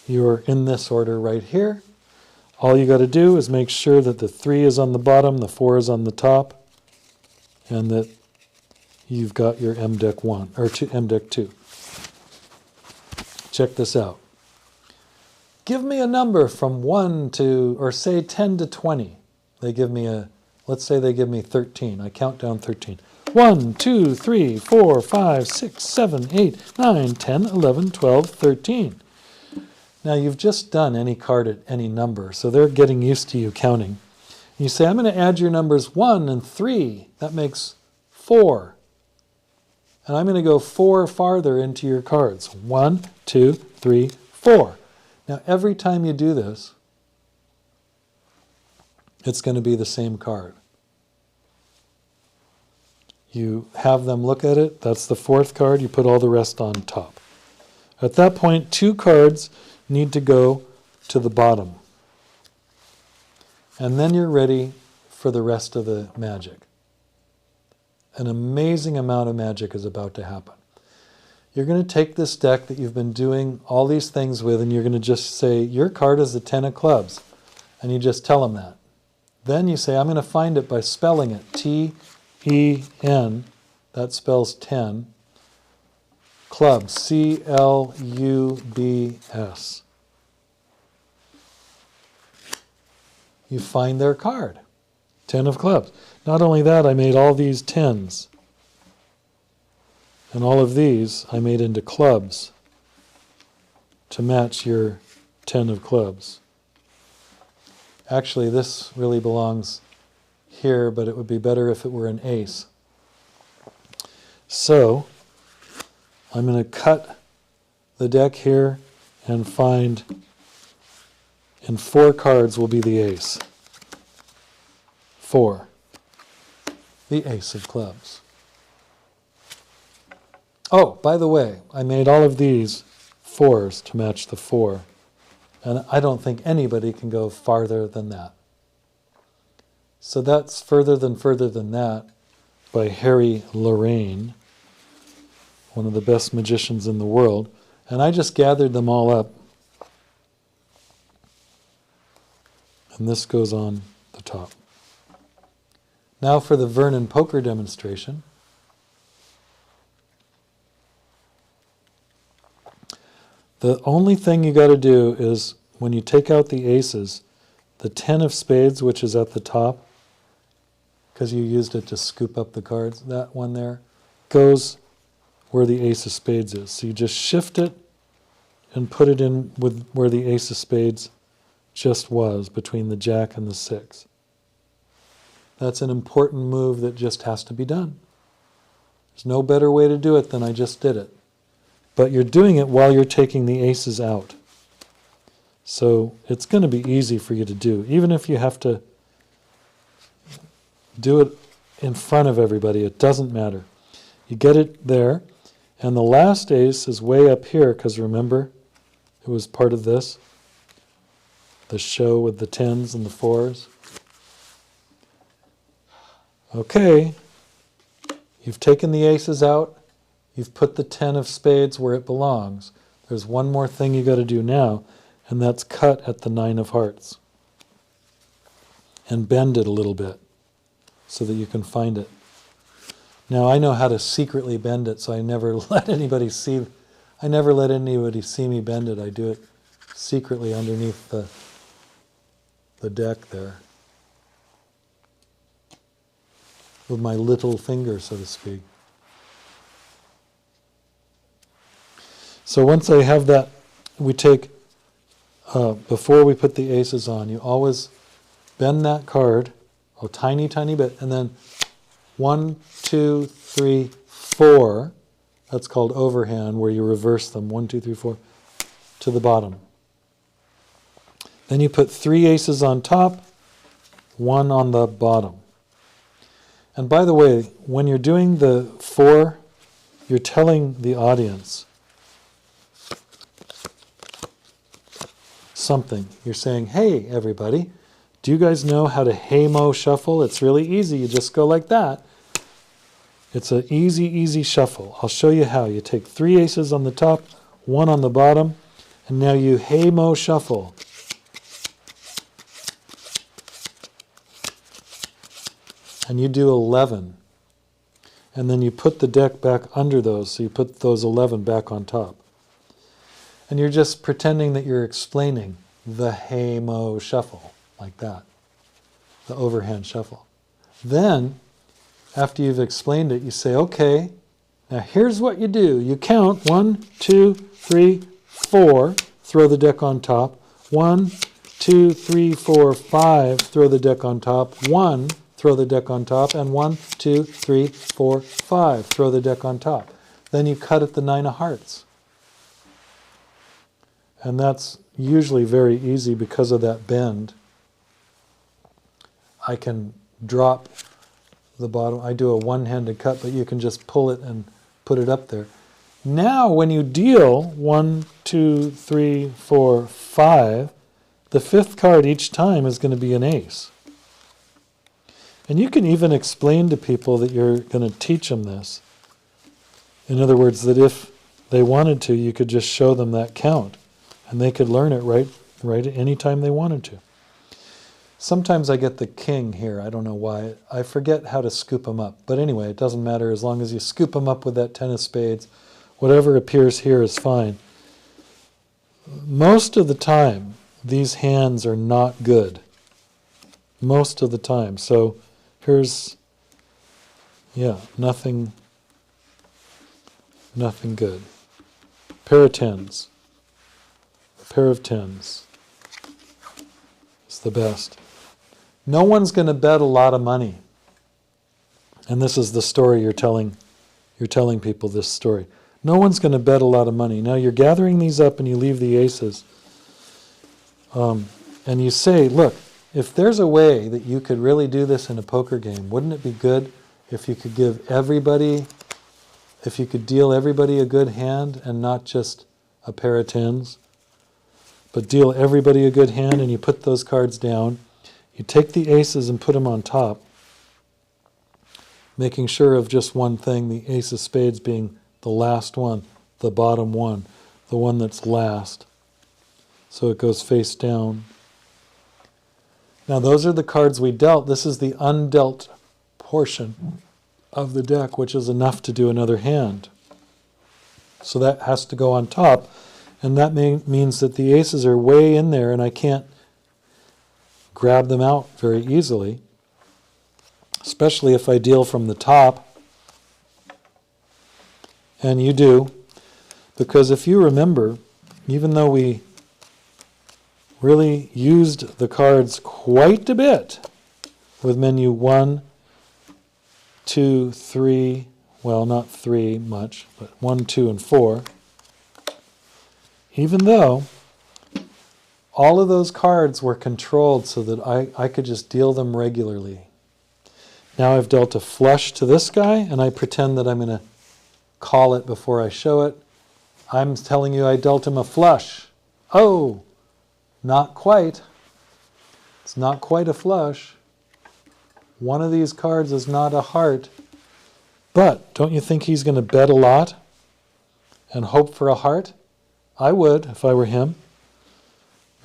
you're in this order right here. All you got to do is make sure that the 3 is on the bottom, the 4 is on the top, and that you've got your mDeck 1, or mDeck 2. Check this out. Give me a number from 1 to, or say 10 to 20. They give me let's say they give me 13. I count down 13. 1, 2, 3, 4, 5, 6, 7, 8, 9, 10, 11, 12, 13. Now you've just done any card at any number, so they're getting used to you counting. You say, I'm going to add your numbers 1 and 3. That makes 4. And I'm going to go 4 farther into your cards. 1, 2, 3, 4. Now, every time you do this, it's going to be the same card. You have them look at it. That's the 4th card. You put all the rest on top. At that point, 2 cards need to go to the bottom. And then you're ready for the rest of the magic. An amazing amount of magic is about to happen. You're going to take this deck that you've been doing all these things with, and you're going to just say, your card is the 10 of clubs. And you just tell them that. Then you say, I'm going to find it by spelling it. T-E-N, that spells 10. Clubs, C-L-U-B-S. You find their card, 10 of clubs. Not only that, I made all these 10s. And all of these I made into clubs to match your 10 of clubs. Actually, this really belongs here, but it would be better if it were an ace. So, I'm going to cut the deck here and find in 4 cards will be the ace. 4. The ace of clubs. Oh, by the way, I made all of these 4s to match the 4. And I don't think anybody can go farther than that. So that's Further Than That by Harry Lorraine, one of the best magicians in the world. And I just gathered them all up. And this goes on the top. Now for the Vernon poker demonstration. The only thing you got to do is, when you take out the aces, the 10 of spades, which is at the top, because you used it to scoop up the cards, that one there, goes where the ace of spades is. So you just shift it and put it in with where the ace of spades just was, between the jack and the 6. That's an important move that just has to be done. There's no better way to do it than I just did it. But you're doing it while you're taking the aces out. So it's going to be easy for you to do, even if you have to do it in front of everybody. It doesn't matter. You get it there, and the last ace is way up here, because remember, it was part of this, the show with the 10s and the 4s. Okay, you've taken the aces out. You've put the 10 of spades where it belongs. There's one more thing you got to do now, and that's cut at the 9 of hearts. And bend it a little bit so that you can find it. Now I know how to secretly bend it, so I never let anybody see me bend it. I do it secretly underneath the deck there. With my little finger, so to speak. So once I have that, we take, before we put the aces on, you always bend that card a tiny, tiny bit, and then 1, 2, 3, 4, that's called overhand, where you reverse them, 1, 2, 3, 4, to the bottom. Then you put 3 aces on top, 1 on the bottom. And by the way, when you're doing the 4, you're telling the audience something. You're saying, hey, everybody, do you guys know how to hey-mo shuffle? It's really easy. You just go like that. It's an easy, easy shuffle. I'll show you how. You take 3 aces on the top, 1 on the bottom, and now you hey-mo shuffle. And you do 11. And then you put the deck back under those, so you put those 11 back on top. And you're just pretending that you're explaining the hey-mo shuffle, like that, the overhand shuffle. Then, after you've explained it, you say, okay, now here's what you do. You count 1, 2, 3, 4, throw the deck on top. 1, 2, 3, 4, 5, throw the deck on top. 1, throw the deck on top, and 1, 2, 3, 4, 5, throw the deck on top. Then you cut at the 9 of hearts. And that's usually very easy because of that bend. I can drop the bottom. I do a one-handed cut, but you can just pull it and put it up there. Now, when you deal 1, 2, 3, 4, 5, the fifth card each time is going to be an ace. And you can even explain to people that you're going to teach them this. In other words, that if they wanted to, you could just show them that count, and they could learn it right at any time they wanted to. Sometimes I get the king here. I don't know why. I forget how to scoop them up. But anyway, it doesn't matter as long as you scoop them up with that 10 of spades. Whatever appears here is fine. Most of the time, these hands are not good. Most of the time. So here's, nothing good. Pair of tens. A pair of tens. It's the best. No one's going to bet a lot of money. And this is the story you're telling people this story. No one's going to bet a lot of money. Now you're gathering these up and you leave the aces. And you say, look, if there's a way that you could really do this in a poker game, wouldn't it be good if you could deal everybody a good hand and not just a pair of tens, but deal everybody a good hand, and you put those cards down. You take the aces and put them on top, making sure of just one thing, the ace of spades being the last one, the bottom one, the one that's last. So it goes face down. Now those are the cards we dealt. This is the undealt portion of the deck, which is enough to do another hand. So that has to go on top, and that means that the aces are way in there and I can't grab them out very easily, especially if I deal from the top. And you do, because if you remember, even though we really used the cards quite a bit with menu 1, 2, 3, well, not 3 much, but 1, 2, and 4, even though all of those cards were controlled so that I could just deal them regularly. Now I've dealt a flush to this guy, and I pretend that I'm going to call it before I show it. I'm telling you I dealt him a flush. Oh, not quite. It's not quite a flush. One of these cards is not a heart. But don't you think he's going to bet a lot and hope for a heart? I would if I were him.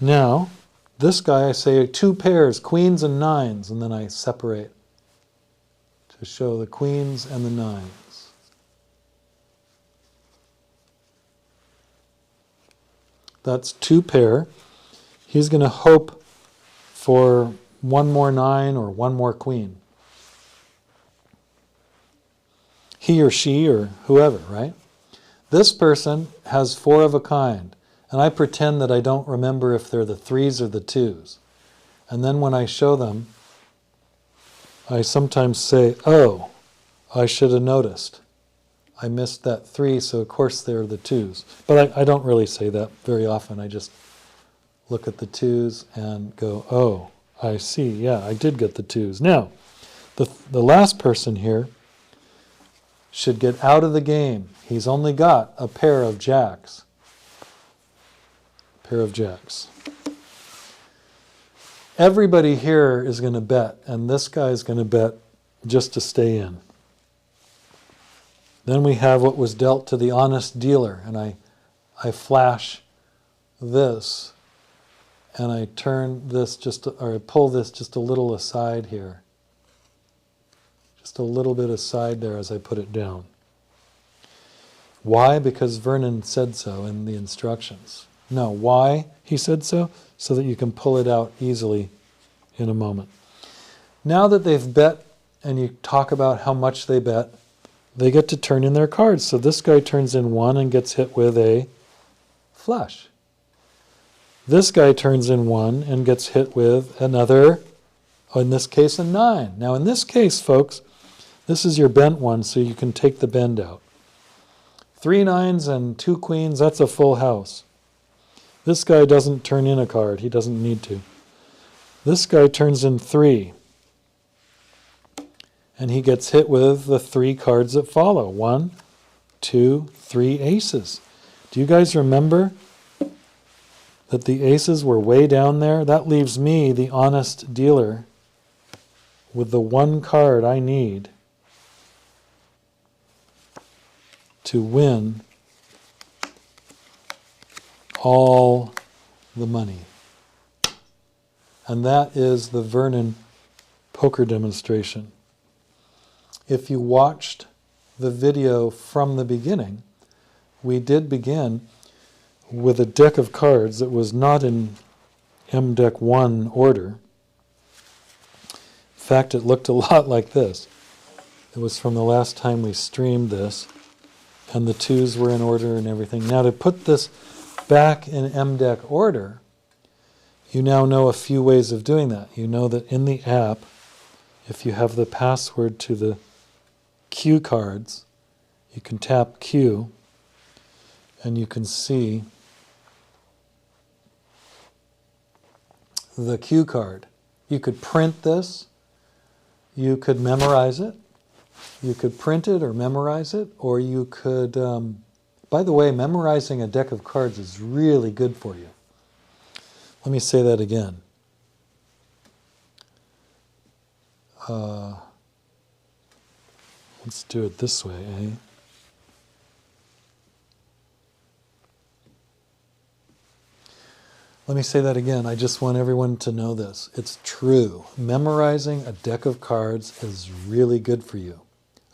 Now, this guy I say 2 pairs, queens and nines, and then I separate to show the queens and the nines. That's 2 pair. He's going to hope for 1 more 9 or 1 more queen. He or she or whoever, right? This person has 4 of a kind, and I pretend that I don't remember if they're the 3s or the 2s. And then when I show them, I sometimes say, oh, I should have noticed. I missed that 3, so of course they're the 2s. But I don't really say that very often. I just look at the 2s and go, oh, I see, yeah, I did get the 2s. Now, the last person here should get out of the game. He's only got a pair of jacks. Pair of jacks. Everybody here is going to bet, and this guy is going to bet just to stay in. Then we have what was dealt to the honest dealer, and I flash this, and I turn this or I pull this just a little aside here. Just a little bit aside there as I put it down. Why? Because Vernon said so in the instructions. No, why he said so? So that you can pull it out easily in a moment. Now that they've bet and you talk about how much they bet, they get to turn in their cards. So this guy turns in 1 and gets hit with a flush. This guy turns in 1 and gets hit with another in this case a 9. Now in this case, folks, this is your bent one, so you can take the bend out. 3 9s and 2 queens, that's a full house. This guy doesn't turn in a card. He doesn't need to. This guy turns in 3. And he gets hit with the 3 cards that follow. 1, 2, 3 aces. Do you guys remember that the aces were way down there? That leaves me, the honest dealer, with the 1 card I need to win all the money. And that is the Vernon poker demonstration. If you watched the video from the beginning, we did begin with a deck of cards that was not in mDeck 1 order. In fact, it looked a lot like this. It was from the last time we streamed this, and the 2s were in order and everything. Now to put this back in mDeck order, you now know a few ways of doing that. You know that in the app, if you have the password to the Q cards, you can tap Q and you can see the Q card. You could print this, you could memorize it, you could print it or memorize it, or you could, by the way, memorizing a deck of cards is really good for you. Let me say that again. Let's do it this way, eh? Let me say that again. I just want everyone to know this. It's true. Memorizing a deck of cards is really good for you.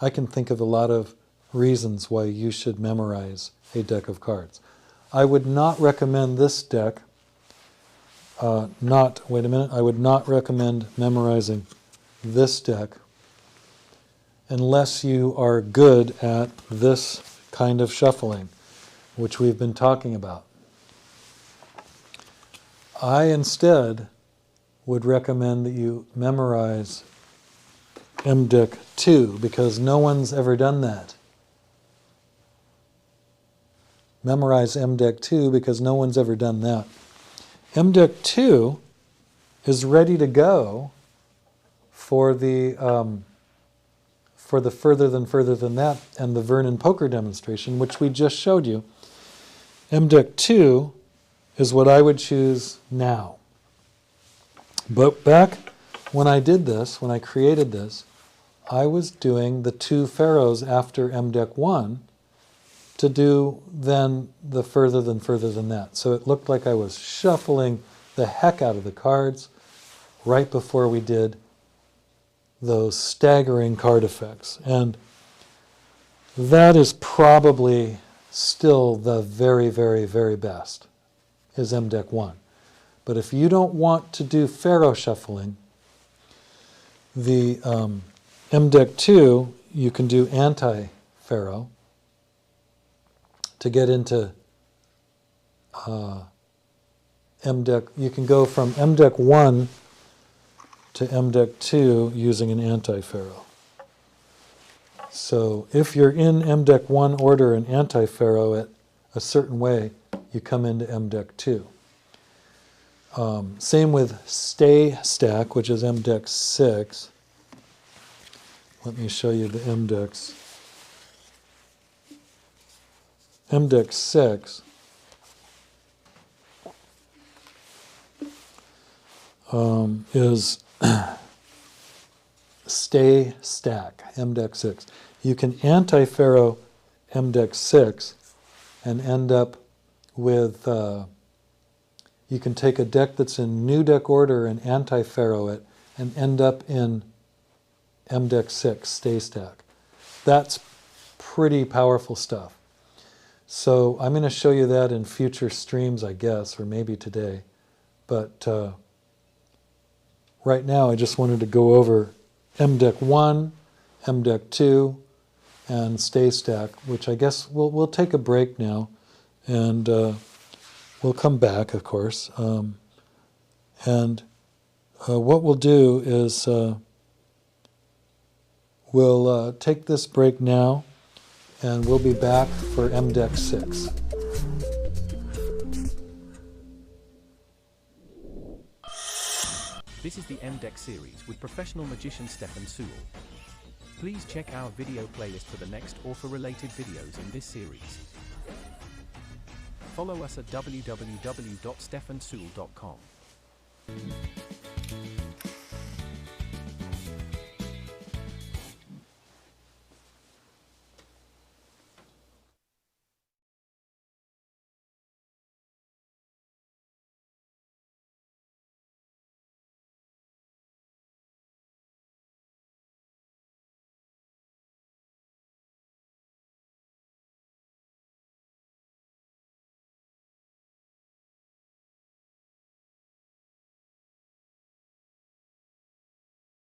I can think of a lot of reasons why you should memorize a deck of cards. I would not recommend this deck. I would not recommend memorizing this deck unless you are good at this kind of shuffling, which we've been talking about. I instead would recommend that you memorize mDeck 2, because no one's ever done that. Memorize mDeck 2 because no one's ever done that. mDeck 2 is ready to go for the further than that and the Vernon poker demonstration, which we just showed you. mDeck 2 is what I would choose now. But back when I did this, when I created this, I was doing the 2 pharaohs after mDeck 1 to do then the further than that. So it looked like I was shuffling the heck out of the cards right before we did those staggering card effects. And that is probably still the very, very, very best, is mDeck 1. But if you don't want to do pharaoh shuffling, the mDeck 2, you can do anti-pharaoh to get into mDeck. You can go from mDeck 1 to mDeck 2 using an anti-pharaoh. So if you're in mDeck 1 order and anti-pharaoh it a certain way, you come into mDeck 2. Same with stay stack, which is mDeck 6. Let me show you the mDecks. mDeck 6 is stay stack, mDeck 6. You can anti-pharaoh mDeck 6 and end up with, you can take a deck that's in new deck order and anti-pharaoh it and end up in mDeck 6, stay stack. That's pretty powerful stuff. So I'm going to show you that in future streams, I guess, or maybe today. But right now I just wanted to go over mDeck 1, mDeck 2, and stay stack, which I guess we'll take a break now, and we'll come back, of course. what we'll do is we'll take this break now, and we'll be back for mDeck 6. This is the mDeck series with professional magician Stefan Sewell. Please check our video playlist for the next author-related videos in this series. Follow us at www.stefansewell.com.